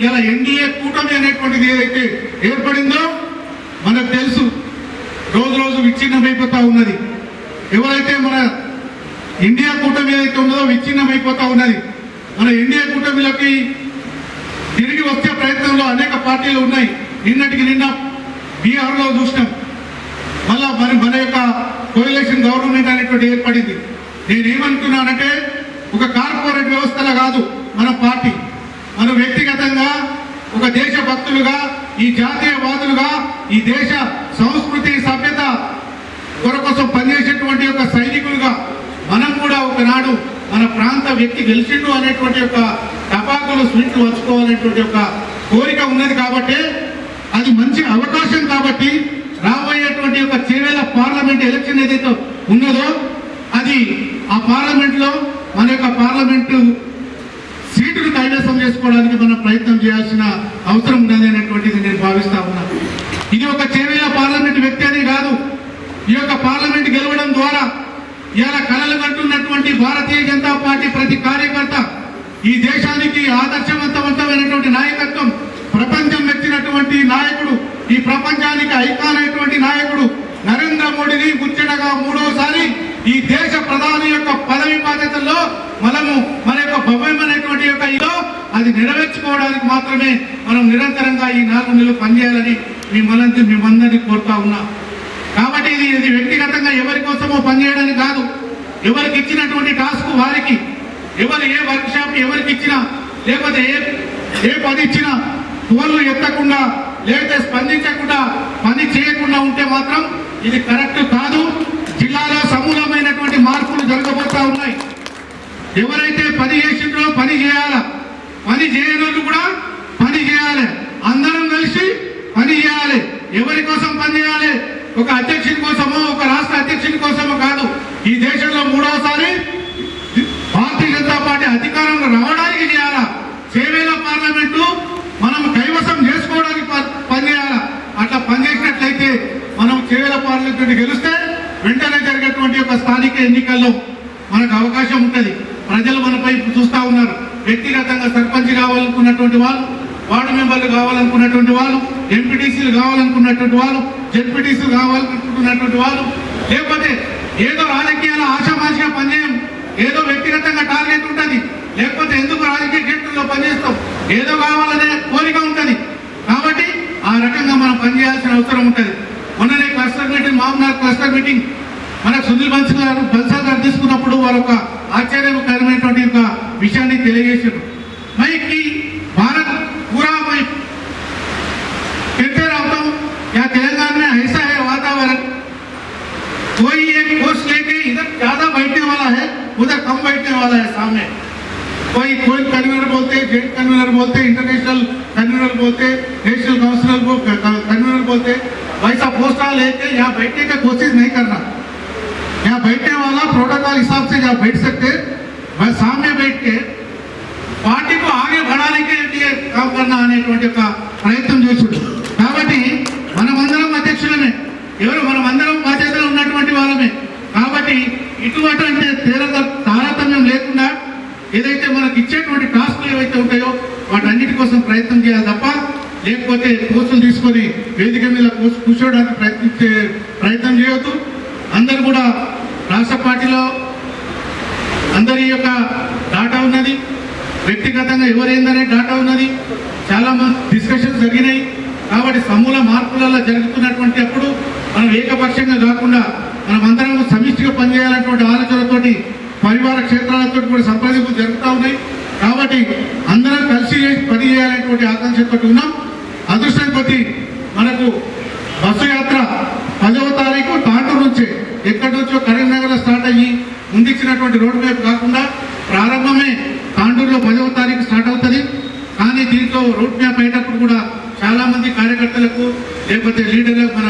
ఇలా ఎన్డీఏ కూటమి అనేటువంటిది ఏదైతే ఏర్పడిందో మనకు తెలుసు, రోజు విచ్ఛిన్నమైపోతా ఉన్నది. ఎవరైతే మన ఇండియా కూటమి ఏదైతే ఉన్నదో విచ్ఛిన్నమైపోతా ఉన్నది. మన ఇండియా కూటమిలోకి తిరిగి వచ్చే ప్రయత్నంలో అనేక పార్టీలు ఉన్నాయి. నిన్న బీహార్లో చూసినాం. మళ్ళా మన యొక్క కోalition గవర్నమెంట్ అనేటువంటి ఏర్పడింది. నేనేమంటున్నానంటే ఒక కార్పొరేట్ వ్యవస్థలో కాదు మన పార్టీ, మన వ్యక్తిగతంగా ఒక దేశభక్తులుగా, ఈ జాతీయవాదులుగా, ఈ దేశ సంస్కృతి సభ్యత కొరకోసం పనిచేసేటువంటి ఒక సైనికులుగా మనం కూడా ఒకనాడు మన ప్రాంత వ్యక్తి గెలిచిండు అనేటువంటి ఒక టపాకులు స్వీట్లు వచ్చుకోవాలనేటువంటి ఒక కోరిక ఉన్నది కాబట్టి, అది మంచి అవకాశం కాబట్టి రాబోయేటువంటి ఒక చేవేళ్ల పార్లమెంట్ ఎలక్షన్ ఏదైతే ఉన్నదో అది ఆ పార్లమెంట్లో మన యొక్క పార్లమెంటు సీటును కైవసం చేసుకోవడానికి మనం ప్రయత్నం చేయాల్సిన అవసరం ఉన్నది అనేటువంటిది నేను భావిస్తా ఉన్నా. ఇది ఒక చేవేళ్ల పార్లమెంట్ వ్యక్తి అని కాదు. ఈ యొక్క పార్లమెంట్ గెలవడం ద్వారా ఇలా కలలు కంటున్నటువంటి భారతీయ జనతా పార్టీ ప్రతి కార్యకర్త ఈ దేశానికి ఆదర్శవంతమైనటువంటి నాయకత్వం, ప్రపంచం మెచ్చినటువంటి నాయకుడు, ఈ ప్రపంచానికి ఐకాన్ అయినటువంటి నాయకుడు నరేంద్ర మోడీని ముచ్చటగా మూడవసారి ఈ దేశ ప్రధాని యొక్క పదవి బాధ్యతల్లో మనము మన యొక్క భవ్యమైనటువంటి యొక్క ఇదో అది నెరవేర్చుకోవడానికి మాత్రమే మనం నిరంతరంగా ఈ 4 నెలలు పనిచేయాలని మిమ్మల్ని కోరుతా ఉన్నా. కాబట్టి ఇది వ్యక్తిగతంగా ఎవరి కోసమో పనిచేయడానికి కాదు. ఎవరికి ఇచ్చినటువంటి టాస్క్ వారికి, ఎవరు ఏ వర్క్ షాప్ ఎవరికి ఇచ్చినా, లేకపోతే ఏ పని ఇచ్చినా ఫోన్లు ఎత్తకుండా లేకపోతే స్పందించకుండా పని చేయకుండా ఉంటే మాత్రం ఇది కరెక్ట్ కాదు. జిల్లాలో సమూలమైనటువంటి మార్పులు జరగబోతా ఉన్నాయి. ఎవరైతే పని చేసిండ్రో పని చేయాలా, పని చేయని కూడా పని చేయాలి. అందరం కలిసి పని చేయాలి. ఎవరి కోసం పని చేయాలి? ఒక అధ్యక్షుని కోసమో ఒక రాష్ట్ర అధ్యక్షుని కోసమో కాదు. ఈ దేశంలో 3వసారి భారతీయ జనతా పార్టీ అధికారంలో రావడానికి చేయాలా. చేవేళ్ల పార్లమెంటు మనం కైవసం చేసుకోవడానికి పనిచేయాలా. అట్లా పనిచేసినట్లయితే మనం చేవేళ్ల పార్లమెంట్ గెలిస్తే వెంటనే జరిగేటువంటి ఒక స్థానిక ఎన్నికల్లో మనకు అవకాశం ఉంటుంది. ప్రజలు మనపై చూస్తూ ఉన్నారు. వ్యక్తిగతంగా సర్పంచ్ కావాలనుకున్నటువంటి వాళ్ళు, వార్డు మెంబర్లు కావాలనుకున్నటువంటి వాళ్ళు, ఎంపీటీసీలు కావాలనుకున్నటువంటి వాళ్ళు, జెడ్పీటీసీలు కావాలనుకుంటున్నటువంటి వాళ్ళు, లేకపోతే ఏదో రాజకీయాల ఆశామాషిగా పనిచేయం, ఏదో వ్యక్తిగతంగా టార్గెట్ ఉంటుంది, లేకపోతే ఎందుకు రాజకీయ క్షేత్రంలో పనిచేస్తాం, ఏదో కావాలనే కోరిక ఉంటుంది. కాబట్టి ఆ రకంగా మనం పనిచేయాల్సిన అవసరం ఉంటుంది. మొన్ననే క్లస్టర్ మీటింగ్, మామూలు క్లస్టర్ మీటింగ్ మనకు సునీల్ బన్సాల్ గారు తీసుకున్నప్పుడు వారు ఒక ఆశ్చర్యకరమైనటువంటి ఒక విషయాన్ని తెలియజేశారు. మైకి భారత్ पूरा मैं कहते रहता हूँ या तेलंगाना में ऐसा है वातावरण, कोई एक पोस्ट लेके इधर ज्यादा बैठने वाला है, उधर कम बैठने वाला है. सामने कोई कन्वीनर बोलते, जेट कन्वीनर बोलते, इंटरनेशनल कन्वीनर बोलते, नेशनल काउंसिल कन्वीनर बोलते, वैसा पोस्ट लेके यहाँ बैठने का कोशिश नहीं करना. यहाँ बैठने वाला प्रोटोकॉल हिसाब से जहाँ बैठ सकते वह सामने बैठ के పార్టీ को आगे बढ़ाने के लिए काम करना అనేటువంటి ఒక ప్రయత్నం చేస్తున్నారు. కాబట్టి మనమందరం అధ్యక్షులమే, ఎవరు మనమందరం బాధ్యతలు ఉన్నటువంటి వాళ్ళమే. కాబట్టి ఇటువంటి తారతమ్యం లేకుండా ఏదైతే మనకి ఇచ్చేటువంటి టాస్క్లు ఏవైతే ఉంటాయో వాటన్నిటి కోసం ప్రయత్నం చేయాలి తప్ప, లేకపోతే పోస్టులు తీసుకొని వేదిక మీద కూర్చోవడానికి ప్రయత్నం చేయొద్దు. అందరు కూడా రాష్ట్ర పార్టీలో అందరి యొక్క డాటా ఉన్నది, వ్యక్తిగతంగా ఎవరైందనే డాటా ఉన్నది, చాలా డిస్కషన్స్ జరిగినాయి. కాబట్టి సమూల మార్పులలో జరుగుతున్నటువంటి అప్పుడు మనం ఏకపక్షంగా కాకుండా మనమందరం సమిష్టిగా పనిచేయాలన్నటువంటి ఆలోచనతోటి పరివార క్షేత్రాలతో కూడా సంప్రదింపులు జరుగుతూ ఉన్నాయి. కాబట్టి అందరం కలిసి పని చేయాలనేటువంటి ఆకాంక్షతో ఉన్నాం. అదృష్టం కొద్దీ మనకు బస్సు యాత్ర 10వ తారీఖు తాండూరు నుంచి, ఎక్కడి నుంచో కరీంనగర్లో స్టార్ట్ అయ్యి ముందిచ్చినటువంటి రోడ్డు మ్యాప్ కాకుండా ప్రారంభమే తాండూరులో 10వ తారీఖు స్టార్ట్ అవుతుంది. కానీ దీంట్లో రూట్ మ్యాప్ అయ్యేటప్పుడు కూడా చాలామంది కార్యకర్తలకు లేకపోతే లీడర్లకు, మన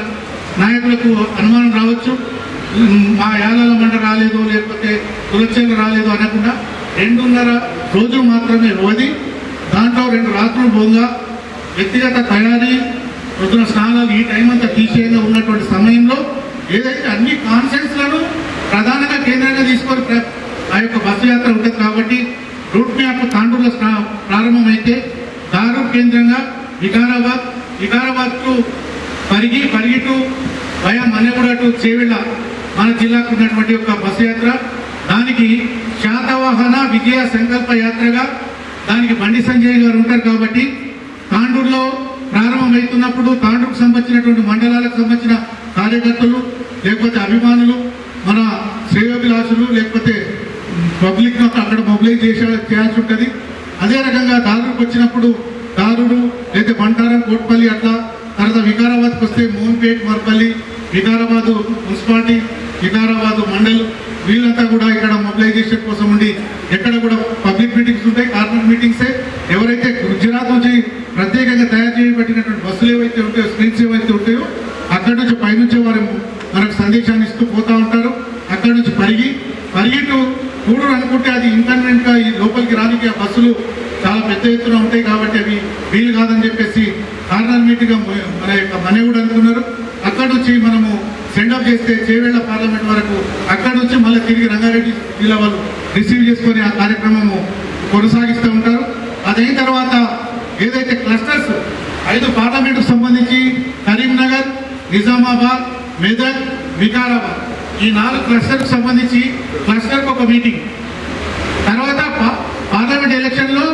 నాయకులకు అనుమానం రావచ్చు. మా యాలాల మండ రాలేదు, లేకపోతే తులచెల్లు రాలేదు అనకుండా 2.5 రోజులు మాత్రమే వ్యవధి. దాంట్లో 2 రాత్రులు బోగా వ్యక్తిగత తయారీ, పొద్దున స్నానాలు, ఈ టైం అంతా తీసేయంగా ఉన్నటువంటి సమయంలో ఏదైతే అన్ని కాన్సెన్స్లను ప్రధానంగా కేంద్రంగా తీసుకొని ఆ యొక్క బస్సు యాత్ర ఉంటుంది. కాబట్టి రూట్ మ్యాప్ తాండూరులో ప్రారంభమైతే దారూర్ కేంద్రంగా Vikarabad to Parigi to via Manneguda to Chevella మన జిల్లాకు ఉన్నటువంటి ఒక బస్సు యాత్ర. దానికి శాతవాహన విజయ సంకల్ప యాత్రగా దానికి బండి సంజయ్ గారు ఉంటారు. కాబట్టి తాండూరులో ప్రారంభమవుతున్నప్పుడు తాండూరుకు సంబంధించినటువంటి మండలాలకు సంబంధించిన కార్యకర్తలు, లేకపోతే అభిమానులు, మన శ్రేయోభిలాషులు, లేకపోతే పబ్లిక్ అక్కడ మొబిలైజ్ చేయాల్సి ఉంటుంది. అదే రకంగా దారులకు వచ్చినప్పుడు దారుడు లేదా బంటారం కోట్పల్లి అట్లా, తర్వాత వికారాబాద్కి వస్తే మోహన్పేట్ మర్పల్లి, వికారాబాదు మున్సిపాలిటీ, వికారాబాదు మండల్, వీళ్ళంతా కూడా ఇక్కడ మొబిలైజేషన్ కోసం ఉండి ఎక్కడ కూడా పబ్లిక్ మీటింగ్స్ ఉంటాయి, కార్పొరేట్ మీటింగ్సే. ఎవరైతే గుజరాత్ నుంచి ప్రత్యేకంగా తయారు చేయబట్టినటువంటి బస్సులు ఏవైతే ఉంటాయో, స్క్రీన్స్ ఏవైతే ఉంటాయో, అక్కడి నుంచి పైనుంచే వారు మనకు సందేశాన్ని ఇస్తూ పోతూ ఉంటారు. అక్కడి నుంచి పరిగిట్టు కూడూరు అనుకుంటే అది ఇన్కన్వీనియంట్గా ఈ లోపలికి రానికి ఆ బస్సులు చాలా పెద్ద ఎత్తున ఉంటాయి కాబట్టి అవి వీలు కాదని చెప్పేసి కార్నర్ మీట్గా మన యొక్క మనేగూడ అనుకున్నారు. అక్కడి నుంచి మనము సెండప్ చేస్తే చేవేళ్ల పార్లమెంట్ వరకు, అక్కడి నుంచి మళ్ళీ తిరిగి రంగారెడ్డి జిల్లా వాళ్ళు రిసీవ్ చేసుకొని ఆ కార్యక్రమము కొనసాగిస్తూ ఉంటారు. అదైన తర్వాత ఏదైతే క్లస్టర్స్ 5 పార్లమెంటుకు సంబంధించి కరీంనగర్, నిజామాబాద్, మెదక్, వికారాబాద్ ఈ 4 క్లస్టర్కు సంబంధించి క్లస్టర్కి ఒక మీటింగ్, తర్వాత పార్లమెంట్ ఎలక్షన్లో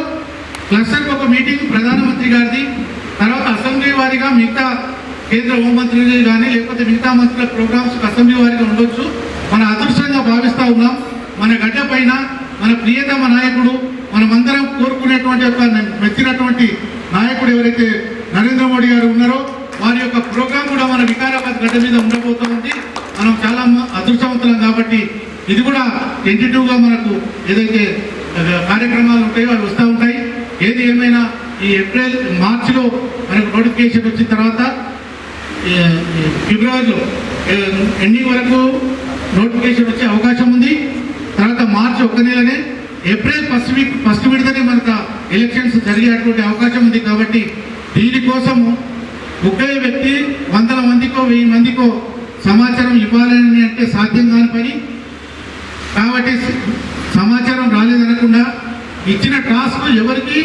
క్లస్టర్కి ఒక మీటింగ్ ప్రధానమంత్రి గారిది, తర్వాత అసెంబ్లీ వారిగా మిగతా కేంద్ర హోంమంత్రులు కానీ లేకపోతే మిగతా మంత్రుల ప్రోగ్రామ్స్ అసెంబ్లీ వారిగా ఉండొచ్చు. మన అదృష్టంగా భావిస్తూ ఉన్నాం. మన గడ్డ పైన మన ప్రియతమ నాయకుడు, మనమందరం కోరుకునేటువంటి ఒక మెచ్చినటువంటి నాయకుడు ఎవరైతే నరేంద్ర మోడీ గారు ఉన్నారో వారి యొక్క ప్రోగ్రాం కూడా మన వికారాబాద్ గడ్డ మీద ఉండబోతూ ఉంది. మనం చాలా అదృష్టవంతులం కాబట్టి ఇది కూడా టెంటేటివ్గా మనకు ఏదైతే కార్యక్రమాలు ఉంటాయో అవి వస్తూ ఉంటాయి. ఏది ఏమైనా ఈ ఏప్రిల్ మార్చిలో మనకు నోటిఫికేషన్ వచ్చిన తర్వాత ఫిబ్రవరిలో ఎండింగ్ వరకు నోటిఫికేషన్ వచ్చే అవకాశం ఉంది. తర్వాత మార్చి 1 నెలనే, ఏప్రిల్ ఫస్ట్ విడతనే మనకు ఎలక్షన్స్ జరిగేటువంటి అవకాశం ఉంది. కాబట్టి దీనికోసము ఒకే వ్యక్తి 100 మందికో 1000 మందికో సమాచారం ఇవ్వాలని అంటే సాధ్యం కాని పని. కాబట్టి సమాచారం రాలేదనకుండా ఇచ్చిన టాస్క్ ఎవరికి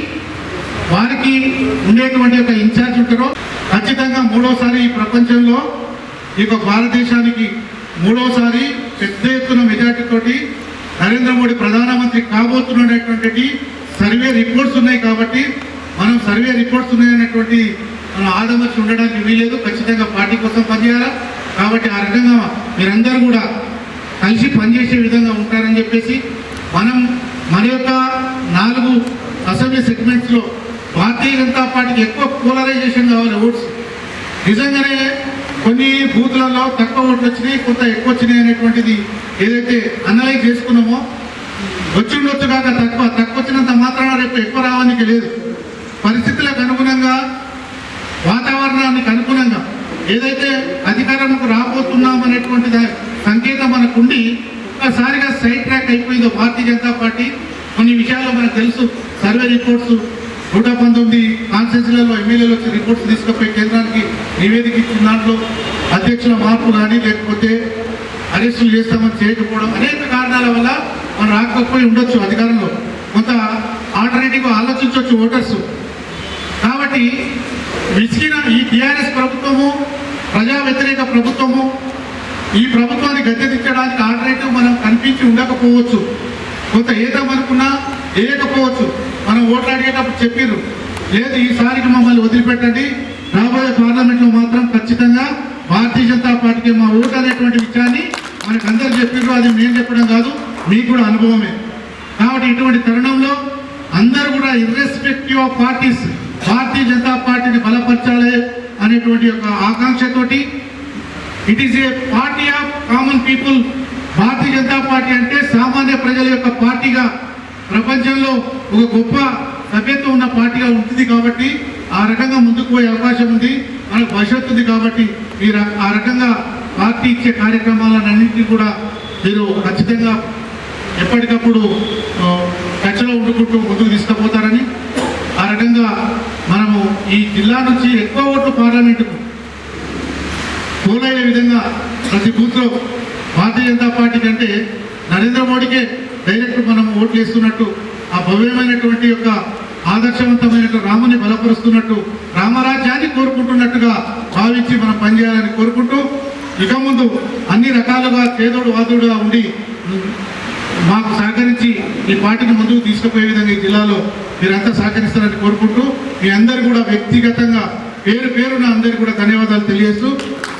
వారికి ఉండేటువంటి ఒక ఇన్ఛార్జ్ ఉంటారో ఖచ్చితంగా 3వసారి ఈ ప్రపంచంలో ఈ భారతదేశానికి 3వసారి పెద్ద ఎత్తున మెజార్టీతోటి నరేంద్ర మోడీ ప్రధానమంత్రి కాబోతున్నటువంటి సర్వే రిపోర్ట్స్ ఉన్నాయి. కాబట్టి మనం సర్వే రిపోర్ట్స్ ఉన్నాయనేటువంటి మనం ఆదమర్చి ఉండడానికి వీలేదు. ఖచ్చితంగా పార్టీ కోసం పనిచేయాలా. కాబట్టి ఆ రకంగా మీరందరూ కూడా కలిసి పనిచేసే విధంగా ఉంటారని చెప్పేసి మన యొక్క 4 అసెంబ్లీ సెగ్మెంట్స్లో భారతీయ జనతా పార్టీకి ఎక్కువ పోలరైజేషన్ కావాలి. ఓట్స్ నిజంగానే కొన్ని బూత్లలో తక్కువ ఓట్లు వచ్చినాయి, కొంత ఎక్కువ వచ్చినాయి అనేటువంటిది ఏదైతే అనలైజ్ చేసుకున్నామో వచ్చిండొచ్చు కాక తక్కువ వచ్చినంత మాత్రాన రేపు ఎక్కువ రావడానికి లేదు. పరిస్థితులకు అనుగుణంగా, వాతావరణానికి అనుగుణంగా ఏదైతే అధికారంకు రాబోతున్నాం అనేటువంటి సంకేతం మనకుండి ఒక్కసారిగా సైడ్ ట్రాక్ అయిపోయిందో భారతీయ జనతా పార్టీ. కొన్ని విషయాల్లో మనకు తెలుసు. సర్వే రిపోర్ట్స్ 119 కాన్స్టిట్యూన్సీలలో ఎమ్మెల్యేలు వచ్చి రిపోర్ట్స్ తీసుకుపోయి కేంద్రానికి నివేదిక ఇచ్చిన దాంట్లో అధ్యక్షుల మార్పు కానీ లేకపోతే అరెస్టులు చేస్తామని చేయకపోవడం అనేక కారణాల వల్ల మనం రాకపోయి ఉండొచ్చు అధికారంలో. కొంత ఆల్టర్నేటివ్ ఆలోచించవచ్చు ఓటర్స్. కాబట్టి విసిగిన ఈ టీఆర్ఎస్ ప్రభుత్వము ప్రజా వ్యతిరేక ప్రభుత్వము, ఈ ప్రభుత్వాన్ని గద్దెదించడానికి ఆల్టర్నేటివ్ మనం కనిపించి ఉండకపోవచ్చు. కొంత ఏదామనుకున్నా వేయకపోవచ్చు. మనం ఓట్లు అడిగేటప్పుడు చెప్పిర్రు, లేదు ఈసారికి మమ్మల్ని వదిలిపెట్టండి, రాబోయే పార్లమెంట్లో మాత్రం ఖచ్చితంగా భారతీయ జనతా పార్టీకి మా ఓటు అనేటువంటి విషయాన్ని మనకు అందరు చెప్పిర్రు. అది మేము చెప్పడం కాదు, మీకు కూడా అనుభవమే. కాబట్టి ఇటువంటి తరుణంలో అందరూ కూడా irrespective of parties Bharatiya Janata పార్టీని బలపరచాలి అనేటువంటి ఒక ఆకాంక్షతోటి it is a party of common people. Bharatiya Janata party అంటే సామాన్య ప్రజల యొక్క పార్టీగా ప్రపంచంలో ఒక గొప్ప సభ్యత్వం ఉన్న పార్టీగా ఉంటుంది. కాబట్టి ఆ రకంగా ముందుకు పోయే అవకాశం ఉంది. మనకు భవిష్యత్తు ఉంది. కాబట్టి మీరు ఆ రకంగా పార్టీ ఇచ్చే కార్యక్రమాలన్నింటినీ కూడా మీరు ఖచ్చితంగా ఎప్పటికప్పుడు టచ్లో ఉండుకుంటూ ముందుకు తీసుకుపోతారని, ఆ రకంగా మనము ఈ జిల్లా నుంచి ఎక్కువ ఓట్లు పార్లమెంటుకు పోలయ్యే విధంగా ప్రతి బూత్లో భారతీయ జనతా పార్టీ కంటే నరేంద్ర మోడీకే డైరెక్ట్ మనం ఓట్లు వేస్తున్నట్టు, ఆ భవ్యమైనటువంటి యొక్క ఆదర్శవంతమైన రాముని బలపరుస్తున్నట్టు, రామరాజ్యాన్ని కోరుకుంటున్నట్టుగా భావించి మనం పనిచేయాలని కోరుకుంటూ, ఇక ముందు అన్ని రకాలుగా చేదోడు వాదోడుగా ఉండి మాకు సహకరించి ఈ పార్టీని ముందుకు తీసుకుపోయే విధంగా ఈ జిల్లాలో మీరంతా సహకరిస్తారని కోరుకుంటూ, మీ అందరు కూడా వ్యక్తిగతంగా పేరు పేరున అందరికీ కూడా ధన్యవాదాలు తెలియజేస్తూ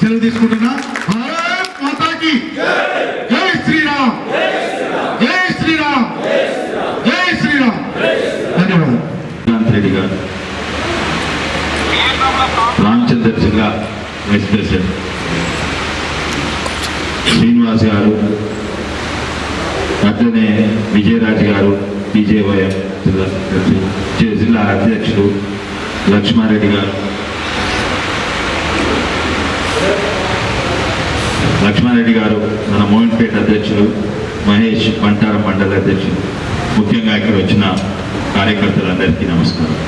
సెలవు తీసుకుంటున్నా. భారత్ మాతాకి జై శ్రీరామ్, జై శ్రీరామ్, జై శ్రీరామ్. ధన్యవాదాలు. రెడ్డి గారు జిల్లా వైస్ ప్రెసిడెంట్ శ్రీనివాస్ గారు, అట్లనే విజయరాజ్ గారు బీజేవైఎం జిల్లా సెక్రటరీ, జిల్లా అధ్యక్షుడు లక్ష్మారెడ్డి గారు, మన మోహన్పేట అధ్యక్షులు మహేష్ పంటార మండల అధ్యక్షులు, ముఖ్యంగా ఇక్కడ వచ్చిన కార్యకర్తలందరికీ నమస్కారం.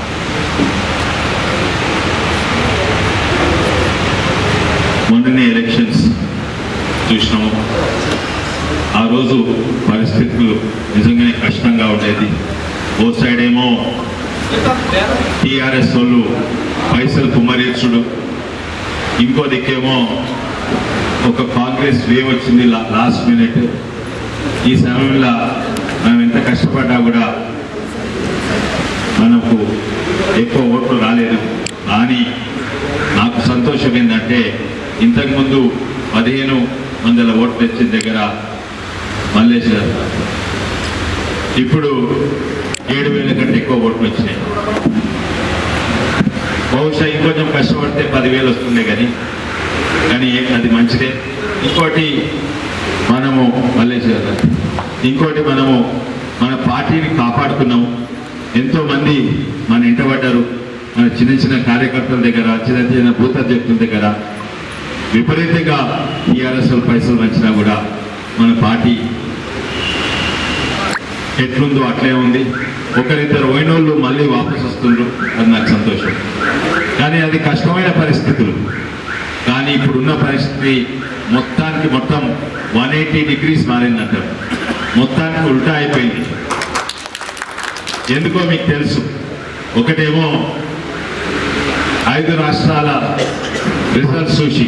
మొన్ననే ఎలక్షన్స్ చూసినాము. ఆ రోజు పరిస్థితులు నిజంగానే కష్టంగా ఉండేది. ఓ సైడ్ ఏమో టీఆర్ఎస్ వాళ్ళు పైసలు కుమ్మరించుడు, ఇంకో దిక్కేమో ఒక కాంగ్రెస్ వేవ్ వచ్చింది లాస్ట్ మినిట్. ఈ సమయంలో మనం ఎంత కష్టపడ్డా కూడా మనకు ఎక్కువ ఓట్లు రాలేదు. కానీ నాకు సంతోషం ఏంటంటే ఇంతకుముందు 1500 ఓట్లు తెచ్చిన దగ్గర మల్లేష్ గారు ఇప్పుడు 7000 కంటే ఎక్కువ ఓట్లు వచ్చినాయి. బహుశా ఇంకొంచెం కష్టపడితే 10,000 వస్తుండే కానీ అది మంచిదే. ఇంకోటి మనము మల్లేష్ గారు మన పార్టీని కాపాడుకున్నాము. ఎంతోమంది మన ఇంటబడ్డారు. మన చిన్న చిన్న కార్యకర్తల దగ్గర, చిన్న బూత్ అధ్యక్షుల దగ్గర విపరీతంగా టీఆర్ఎస్ పైసలు వచ్చినా కూడా మన పార్టీ ఎట్లుందో అట్లే ఉంది. ఒకరిద్దరు పోయినోళ్ళు మళ్ళీ వాపసు వస్తుండ్రు, అది నాకు సంతోషం. కానీ అది కష్టమైన పరిస్థితులు. కానీ ఇప్పుడున్న పరిస్థితి మొత్తం 180 degrees మారిందంటారు. మొత్తానికి ఉల్టా అయిపోయింది. ఎందుకో మీకు తెలుసు. ఒకటేమో 5 రాష్ట్రాల రిజల్ట్స్ చూసి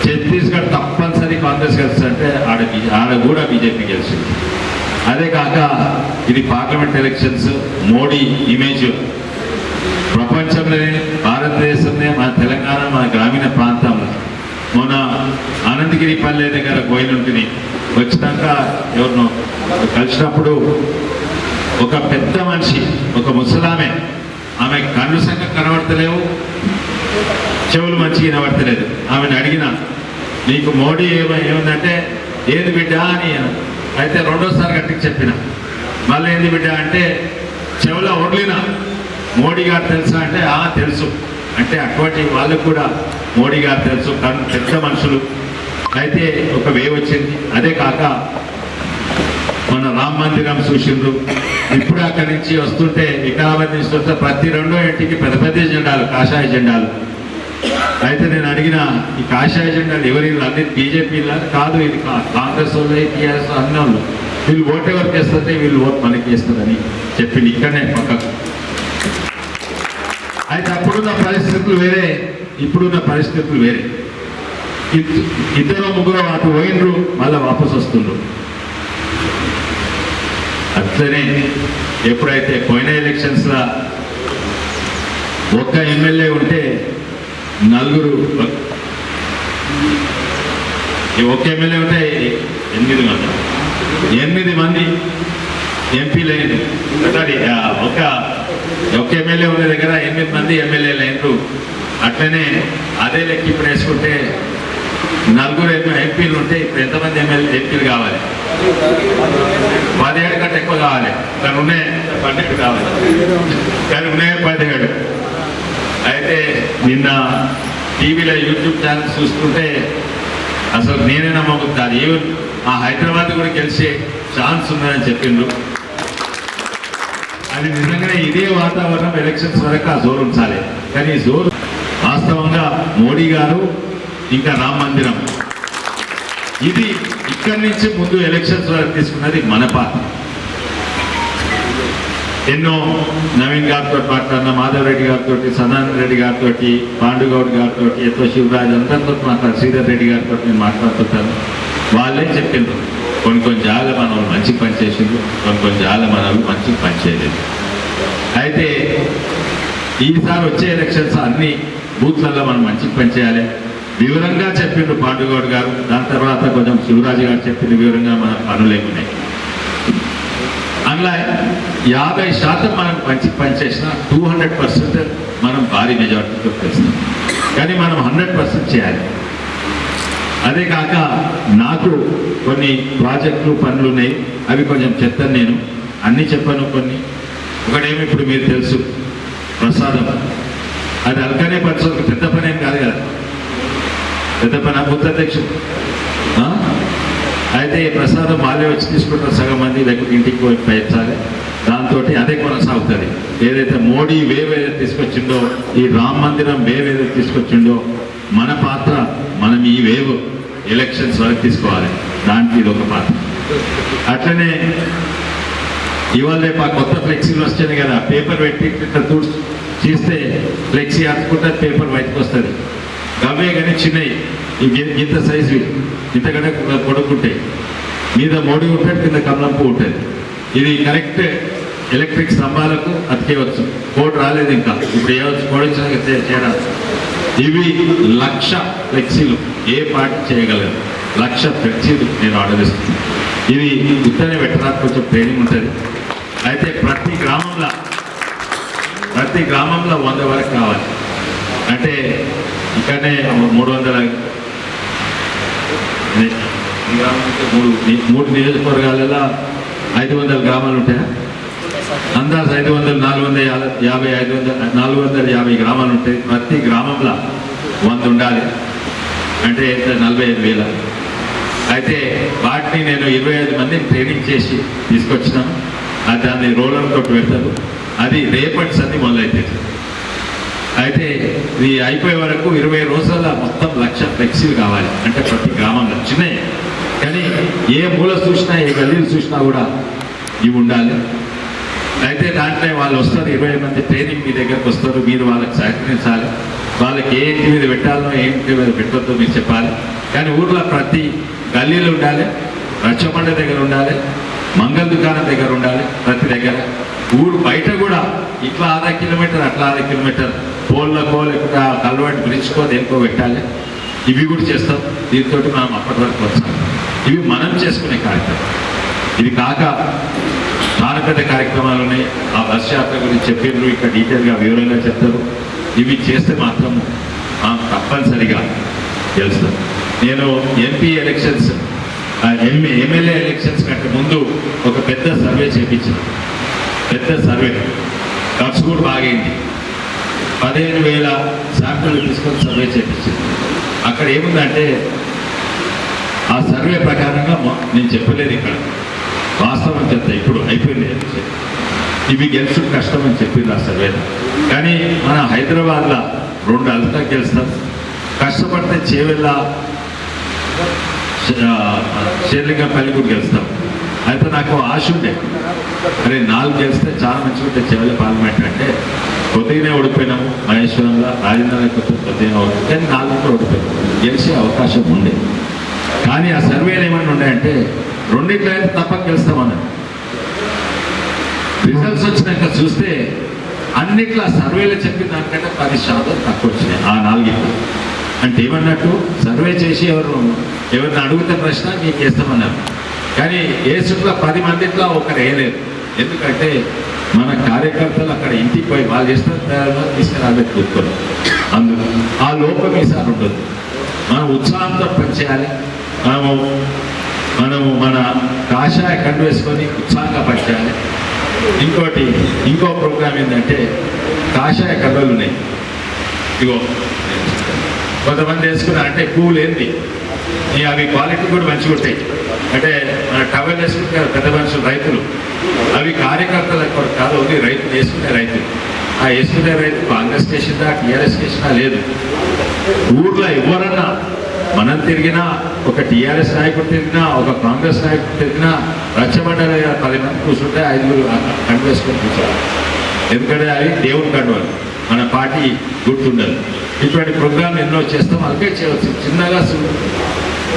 ఛత్తీస్గఢ్ తప్పనిసరి కాంగ్రెస్ గెలుస్తుంటే ఆడ కూడా బీజేపీ గెలిచింది. అదే కాక ఇది పార్లమెంట్ ఎలక్షన్స్. మోడీ ఇమేజ్ ప్రపంచంలోనే, భారతదేశంలో, మన తెలంగాణ, మన గ్రామీణ ప్రాంతంలో మొన్న అనంతగిరి పల్లె దగ్గర పోయినుంటిని వచ్చినాక ఎవరినో కలిసినప్పుడు ఒక పెద్ద మనిషి, ఒక ముసలామె, ఆమె కళ్ళు సంగతి కనబడతలేవు, చెవులు మంచిగా వినబడతలేదు. ఆమెను అడిగిన, నీకు మోడీ ఏముందంటే ఏది బిడ్డ అని. అయితే రెండోసారి గట్టికి చెప్పిన. మళ్ళీ ఏంది బిడ్డ అంటే చెవులో ఒడ్లిన. మోడీ గారు తెలుసా అంటే తెలుసు. అంటే అటువంటి వాళ్ళకు కూడా మోడీ గారు తెలుసు, పెద్ద మనుషులు. అయితే ఒక వేవ్ వచ్చింది. అదే కాక మన రామ మందిరం చూసిండ్రు. ఇప్పుడు అక్కడి నుంచి వస్తుంటే, వికారాబాద్ నుంచి వస్తే ప్రతి 2వ ఇంటికి పెద్ద జెండాలు, కాషాయ జెండాలు. అయితే నేను అడిగిన, ఈ కాషాయ జెండాలు ఎవరి అన్ని బీజేపీలా కాదు, ఇది కాంగ్రెస్ వాళ్ళు, టీఆర్ఎస్ అన్ని వాళ్ళు. వీళ్ళు ఓటు ఎవరికి వేస్తుంటే వీళ్ళు ఓటు మనకి వేస్తుందని చెప్పింది ఇక్కడనే పక్కకు. అయితే అప్పుడున్న పరిస్థితులు వేరే, ఇప్పుడున్న పరిస్థితులు వేరే. 2-3 అటు పోయినరు, మళ్ళీ వాపసు వస్తుండ్రు. అట్లనే ఎప్పుడైతే పోయిన ఎలక్షన్స్లో ఒక్క ఎమ్మెల్యే ఉంటే 4 ఒక్క ఎమ్మెల్యే ఉంటే 8 మంది ఎంపీలు అయింది. ఒక్క ఎమ్మెల్యే ఉన్న దగ్గర 8 మంది ఎమ్మెల్యేలు అయినరు. అట్లనే అదే లెక్క ఇప్పుడు వేసుకుంటే 4 ఎంపీలు ఉంటే ఇప్పుడు ఎంతమంది ఎంపీలు కావాలి? 17 కంటే ఎక్కువ కావాలి. కానీ ఉన్నాయి 12 కావాలి, కానీ ఉన్నాయి 17. అయితే నిన్న టీవీలో యూట్యూబ్ ఛానల్స్ చూస్తుంటే అసలు నేనే నమ్మకుతాను. ఈవెన్ ఆ హైదరాబాద్ కూడా గెలిచే ఛాన్స్ ఉందని చెప్పిండ్రు. అది నిజంగానే ఇదే వాతావరణం ఎలక్షన్స్ వరకు ఆ జోరు ఉంచాలి. కానీ ఈ జోరు వాస్తవంగా మోడీ గారు ఇంకా రామ మందిరం, ఇది ఇక్కడి నుంచి ముందు ఎలక్షన్స్ వరకు తీసుకున్నది మన పార్టీ. ఎన్నో నవీన్ గారితో మాట్లాడిన, మాధవ్ రెడ్డి గారితో, సదానంద రెడ్డి గారితో, పాండుగౌడ్ గారితో, ఎంతో శివరాజ్ అందరితో మాట్లాడు, శ్రీధర్ రెడ్డి గారితో నేను మాట్లాడుతుంటాను. వాళ్ళే చెప్పిండ్రు, కొన్ని జాగా మన వాళ్ళు మంచి పని చేసిండ్రు, కొన్ని జాగా మన వాళ్ళు మంచి పని చేయలేదు. అయితే ఈసారి వచ్చే ఎలక్షన్స్ అన్ని బూత్లలో మనం మంచి పని చేయాలి. వివరంగా చెప్పిండ్రు పాండుగౌడ్ గారు. దాని తర్వాత కొంచెం శివరాజు గారు చెప్పింది వివరంగా మన పనులు ఏమున్నాయి. అందులో 50% మనం మంచి పని చేసినా 200% మనం భారీ మెజార్టీతో చేస్తాం. కానీ మనం 100% చేయాలి. అదే కాక నాకు కొన్ని ప్రాజెక్టులు పనులు ఉన్నాయి, అవి కొంచెం చెప్తాను. నేను అన్నీ చెప్పాను. ఒకటేమి ఇప్పుడు మీరు తెలుసు, ప్రసాదం. అది అల్కనే పరిస్థితి పెద్ద పని ఏం కాదు కదా, పెద్ద పని బుద్ధాధ్యక్షుడు. అయితే ఈ ప్రసాదం వాళ్ళే వచ్చి తీసుకుంటారు సగం మంది, లేకపోతే ఇంటికి పోయి పెంచాలి. దాంతో అదే కొనసాగుతుంది. ఏదైతే మోడీ వేవ్ ఏదైతే తీసుకొచ్చిండో, ఈ రామ మందిరం వేవ్ ఏదైతే తీసుకొచ్చిండో, మన పాత్ర మనం ఈ వేవ్ ఎలక్షన్స్ వరకు తీసుకోవాలి. దానికి ఇది ఒక పాత్ర. అట్లనే ఇవాళ రేపు ఆ కొత్త ఫ్లెక్సీలు వస్తుంది కదా, పేపర్ పెట్టి ఇట్లా చేస్తే ఫ్లెక్సీ అతుకుంటే పేపర్ బయటకు వస్తుంది. అవే కానీ చిన్నవి, ఇంత సైజు, ఇంతకంటే పొడుగుంటాయి. మీద మోడీ ఉంటుంది, కింద కమలంపు ఉంటుంది. ఇది కరెక్ట్ ఎలక్ట్రిక్ స్తంభాలకు అతికేయవచ్చు. కోడ్ రాలేదు ఇంకా, ఇప్పుడు ఏవచ్చు కోడ్ ఇచ్చిన చేయడానికి. ఇవి 1,00,000 ఫ్లెక్సీలు ఏ పార్టీ చేయగలరు. 1,00,000 ఫ్లెక్సీలు నేను ఆర్డర్ ఇస్తున్నాను. ఇది ఉత్తనే పెట్టడానికి కొంచెం ట్రైనింగ్ ఉంటుంది. అయితే ప్రతి గ్రామంలో 100 వరకు కావాలి. అంటే ఇక్కడనే 300 మూడు నియోజకవర్గాలలో 500 గ్రామాలు ఉంటాయా? అందాజు 500, 450 గ్రామాలు ఉంటాయి. ప్రతి గ్రామంలో 100 ఉండాలి. అంటే 45,000. అయితే వాటిని నేను 25 మందిని ట్రైనింగ్ చేసి తీసుకొచ్చినాను. అది దాన్ని రోలర్ తోటి పెడతారు. అది రేపటి సంది మొదలైతుంది. అయితే ఇది అయిపోయే వరకు 20 రోజుల్లో మొత్తం 1,00,000 ఫ్లెక్సీలు కావాలి. అంటే ప్రతి గ్రామంలో చిన్నవి, కానీ ఏ మూల చూసినా, ఏ గల్లీలు చూసినా కూడా ఇవి ఉండాలి. అయితే దాంట్లో వాళ్ళు వస్తారు, 20 మంది ట్రైనింగ్ మీ దగ్గరకు వస్తారు. మీరు వాళ్ళకి సహకరించాలి. వాళ్ళకి ఏ ఇంటి మీద పెట్టాలో, ఏ ఇంటి మీద పెట్టొద్దో మీరు చెప్పాలి. కానీ ఊర్లో ప్రతి గల్లీలు ఉండాలి, రచ్చబండ దగ్గర ఉండాలి, మంగళ దుకాణం దగ్గర ఉండాలి, ప్రతి దగ్గర. ఊరు బయట కూడా ఇట్లా 1/2 కిలోమీటర్, అట్లా 1/2 కిలోమీటర్ పోల్లకో లేకపోతే కల్వర్ట్ బ్రిడ్జ్కో దేనికో పెట్టాలి. ఇవి కూడా చేస్తాం. దీంతో మనం అప్పటి వరకు వచ్చాం. ఇవి మనం చేసుకునే కార్యక్రమం. ఇది కాక చాలా పెద్ద కార్యక్రమాలు ఉన్నాయి. ఆ బస్ యాత్ర గురించి చెప్పారు, ఇక్కడ డీటెయిల్గా వివరంగా చెప్తారు. ఇవి చేస్తే మాత్రం తప్పనిసరిగా గెలుస్తాం. నేను ఎంపీ ఎలక్షన్స్, ఎమ్మెల్యే ఎలక్షన్స్ కంటే ముందు ఒక పెద్ద సర్వే చేయించిన. పెద్ద సర్వే ఖర్చు కూడా బాగైంది. 15,000 శాంపుల్ తీసుకొని సర్వే చేయించింది. అక్కడ ఏముందంటే ఆ సర్వే ప్రకారంగా నేను చెప్పలేదు, ఇక్కడ వాస్తవం చెప్తా. ఇప్పుడు అయిపోయింది. ఇవి గెలుచు కష్టం అని చెప్పింది ఆ సర్వేలో. కానీ మన హైదరాబాద్లో 2 అల్కా గెలుస్తాం. కష్టపడితే చేవెళ్ళ, షేర్లింగంపల్లి కూడా గెలుస్తాం. అయితే నాకు ఆశ ఉండే, అరే 4 గెలిస్తే చాలా మంచిగా ఉంటే చేవెళ్ళ పార్లమెంట్. అంటే కొద్దిగానే ఓడిపోయినాము, మహేశ్వరంలో రాజేంద్ర కొద్దిగా ఓడిపోయి, కానీ 4 ఓడిపోయినాము. గెలిచే అవకాశం ఉండే. కానీ ఆ సర్వేలు ఏమన్నా ఉన్నాయంటే 2 అయితే తప్పక గెలుస్తామన్నారు. రిజల్ట్స్ వచ్చినాక చూస్తే అన్నిట్లా సర్వేలో చెప్పిన దానికంటే 10% తక్కువ వచ్చినాయి ఆ 4. అంటే ఏమన్నట్టు, సర్వే చేసి ఎవరిని అడుగుతే ప్రశ్న మీకు వేస్తామన్నారు. కానీ వేసుట్లో 10 మందిట్లో ఒకరు వేయలేదు. ఎందుకంటే మన కార్యకర్తలు అక్కడ ఇంటికి పోయి వాళ్ళు చేసిన తీసుకురాలేదు కూర్చొని. అందుకు ఆ లోపం ఈసారి ఉండదు. మనం ఉత్సాహంతో పనిచేయాలి. మనము మన కాషాయ కండు వేసుకొని ఉత్సాహంగా పనిచేయాలి. ఇంకో ప్రోగ్రాం ఏంటంటే కాషాయ కండులు ఉన్నాయి. ఇగో కొంతమంది వేసుకున్నా అంటే పువ్వులు ఏంది, అవి క్వాలిటీ కూడా మంచిగా ఉంటాయి. అంటే మన టవల్ వేసుకుంటారు పెద్ద మనుషులు, రైతులు. అవి కార్యకర్తల కొరకు కాదు, ఉంది రైతులు వేసుకునే రైతులు. ఆ వేసుకునే రైతు కాంగ్రెస్ స్టేషన్దా, టీఆర్ఎస్ స్టేషనా లేదు. ఊర్లో ఎవరన్నా మనం తిరిగినా, ఒక టీఆర్ఎస్ నాయకుడు తిరిగినా, ఒక కాంగ్రెస్ నాయకుడు తిరిగినా, రచ్చబండ 10 మంది కూర్చుంటే 5 కండు వేసుకొని కూర్చోవాలి. ఎందుకంటే అవి దేవుని కండువలు, మన పార్టీ గుర్తుండదు. ఇటువంటి ప్రోగ్రాం ఎన్నో చేస్తాం. అల్కాయ్ చేయవచ్చు, చిన్నగా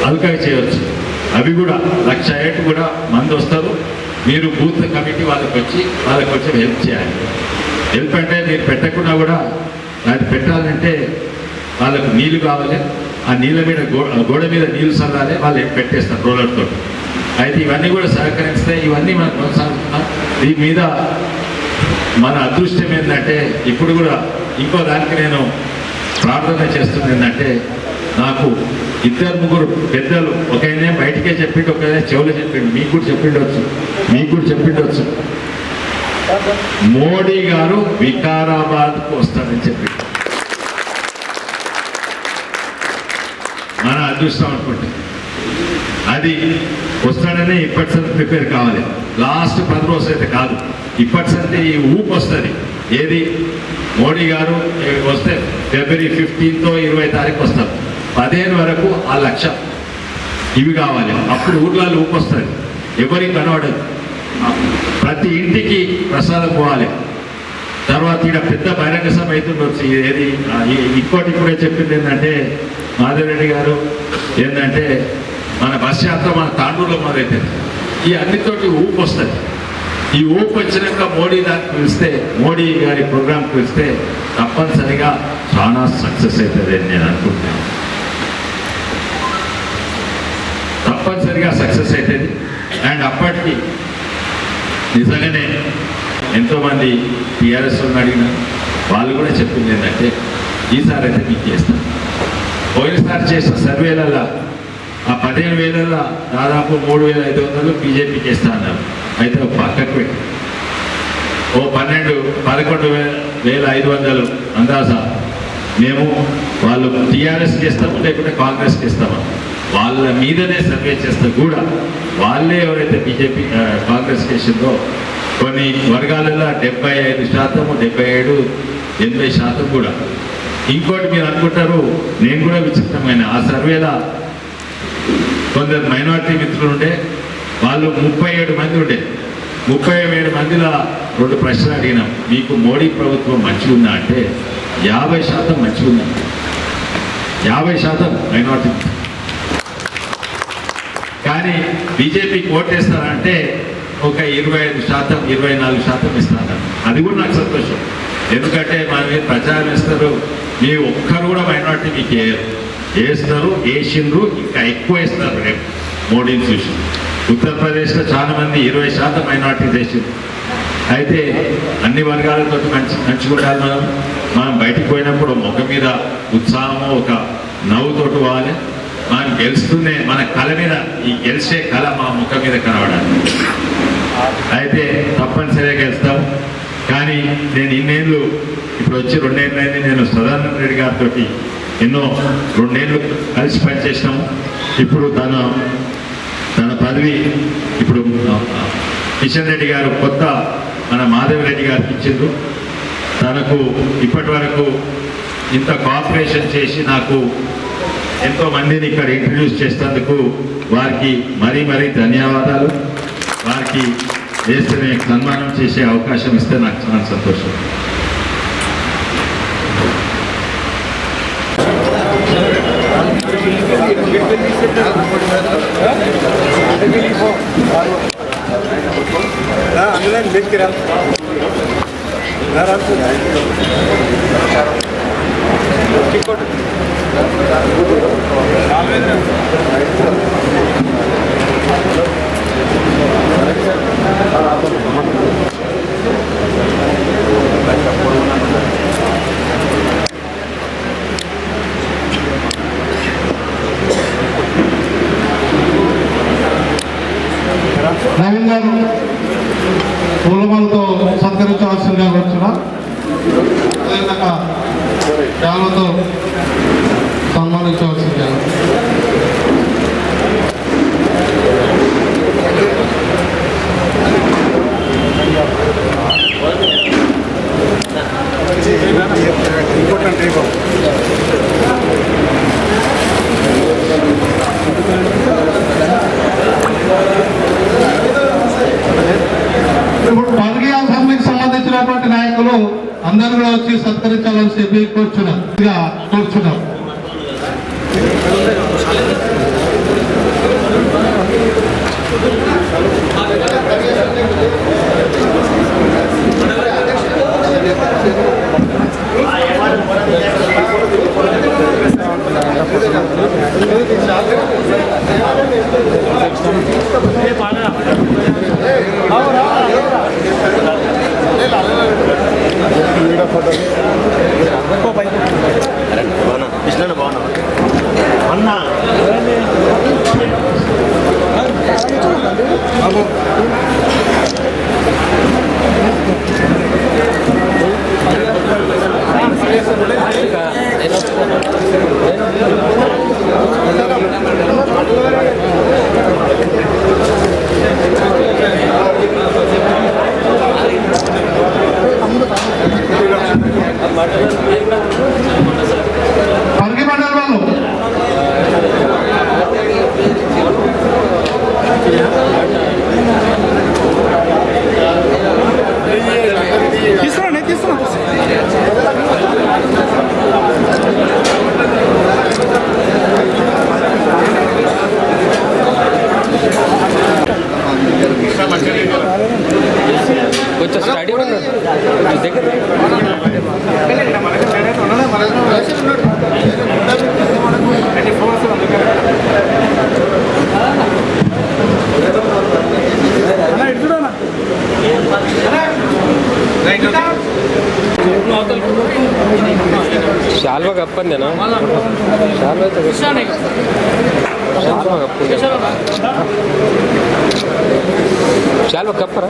అల్కాయ్ చేయవచ్చు. అవి కూడా 1,00,000 కూడా మంది వస్తారు. మీరు బూత్ కమిటీ వాళ్ళకి వచ్చి హెల్ప్ చేయాలి. హెల్ప్ అంటే మీరు పెట్టకుండా కూడా అది పెట్టాలంటే వాళ్ళకు నీళ్లు కావాలి. ఆ నీళ్ళ మీద గోడ మీద నీళ్లు చల్లాలి, వాళ్ళు పెట్టేస్తారు రోలర్తో. అయితే ఇవన్నీ కూడా సహకరిస్తే ఇవన్నీ మనం కొనసాగుతున్నాం. దీని మీద మన అదృష్టం ఏంటంటే ఇప్పుడు కూడా ఇంకో దానికి నేను ప్రార్థన చేస్తుంది ఏంటంటే, నాకు ఇద్దరు ముగ్గురు పెద్దలు, ఒకైనా బయటికే చెప్పిండు, ఒకైనా చెవులు చెప్పిండు, మీకు కూడా చెప్పిండొచ్చు, మోడీ గారు వికారాబాద్కు వస్తారని చెప్పిండు. మన అదృష్టం అనుకుంటే అది వస్తాడనే ఇప్పటి సంది ప్రిపేర్ కావాలి. లాస్ట్ 10 రోజులు అయితే కాదు, ఇప్పటి సంది ఈ ఊపు వస్తుంది. ఏది మోడీ గారు వస్తే ఫిబ్రవరి 15తో 20 తారీఖు వస్తారు. 15 వరకు ఆ లక్ష్యం ఇవి కావాలి. అప్పుడు ఊర్లలో ఊపు వస్తుంది, ఎవరికి కనబడదు. ప్రతి ఇంటికి ప్రసాదం పోవాలి. తర్వాత ఇక్కడ పెద్ద బహిరంగ సభ అవుతుండొచ్చు. ఏది ఇప్పుడే చెప్పింది ఏంటంటే, మాధవరెడ్డి గారు ఏంటంటే, మన బస్ యాత్ర మన తాండూరులో మొదలైతుంది. ఈ అన్నితోటి ఊపు వస్తుంది. ఈ ఊపు వచ్చినాక మోడీ దానికి పిలిస్తే, మోడీ గారి ప్రోగ్రాంకి పిలిస్తే తప్పనిసరిగా చాలా సక్సెస్ అవుతుంది అని నేను అనుకుంటున్నాను. తప్పనిసరిగా సక్సెస్ అవుతుంది. అండ్ అప్పటికి నిజంగానే ఎంతోమంది టీఆర్ఎస్ అడిగిన వాళ్ళు కూడా చెప్పింది ఏంటంటే, ఈసారి అయితే మీకు చేస్తాను. పోయినసారి చేసిన సర్వేలలో ఆ 15,000 దాదాపు 3,500 బీజేపీకి ఇస్తా అన్నారు. అయితే పక్కకు పెట్టి ఓ 11,500 అందాజా మేము వాళ్ళు టీఆర్ఎస్కి ఇస్తాము, లేకుంటే కాంగ్రెస్కి ఇస్తాము, వాళ్ళ మీదనే సర్వే చేస్తే కూడా వాళ్ళే ఎవరైతే బీజేపీ కాంగ్రెస్కి ఇచ్చిందో కొన్ని వర్గాలలో 75%, 77, 80% కూడా. ఇంకోటి మీరు అనుకుంటారు, నేను కూడా విచిత్రమైన ఆ సర్వేలో కొందరు మైనారిటీ మిత్రులు ఉండే, వాళ్ళు 37 మంది ఉండే. 37 మందిలో 2 ప్రశ్నలు అడిగినాం. మీకు మోడీ ప్రభుత్వం మంచిగా ఉందా అంటే 50% మంచిగా ఉందా. 50% మైనారిటీ. కానీ బీజేపీకి ఓటేస్తారంటే ఒక 25%, 24% ఇస్తారు. అది కూడా నాకు సంతోషం. ఎందుకంటే మన మీద ప్రచారం ఇస్తారు, మీ ఒక్కరు కూడా మైనారిటీ మీకు వేస్తారు, వేసిండ్రు, ఇంకా ఎక్కువ వేస్తారు రేపు మోడీని చూసి. ఉత్తరప్రదేశ్లో చాలా మంది 20% మైనారిటీ చేసిండ్రు. అయితే అన్ని వర్గాలతో మంచిగా ఉండాలి. మనం బయటికి పోయినప్పుడు ముఖం మీద ఉత్సాహము, ఒక నవ్వుతోటి పోవాలి. మనం గెలుస్తూనే మన కళ మీద, ఈ గెలిచే కళ మా ముఖం మీద కనబడాలి. అయితే తప్పనిసరిగా గెలుస్తాం. కానీ నేను ఇన్నేళ్ళు ఇప్పుడు వచ్చి 2 ఏళ్ళు అయింది. నేను సదానంద రెడ్డి గారితో ఎన్నో 2 ఏళ్ళు కలిసి పనిచేసినాము. ఇప్పుడు తన పదవి ఇప్పుడు కిషన్ రెడ్డి గారు కొత్త మన మాధవరెడ్డి గారికి ఇచ్చిండ్రు. తనకు ఇప్పటి వరకు ఇంత కోఆపరేషన్ చేసి నాకు ఎంతో మందిని ఇక్కడ ఇంట్రడ్యూస్ చేసేందుకు వారికి మరీ ధన్యవాదాలు. వారికి దేశమే సన్మానం చేసే అవకాశం ఇస్తే నాకు చాలా సంతోషం. నవీన్ గారు పూలమాలతో సత్కరించవలసిందిగా వచ్చిన అదేవిధంగా జ్ఞానంతో సన్మానించవలసిందిగా. ఇప్పుడు పదవి అసెంబ్లీకి సంబంధించినటువంటి నాయకులు అందరూ కూడా వచ్చి సత్కరించాలని కూర్చున్నారు. फोटो పల్కి మండలి వాళ్ళు కొంచెం స్టడీ కూడా దగ్గర శాల్వా కప్పందేనా శాల్వా అయితే శాల్వా కప్పు శాల్వా కప్పరా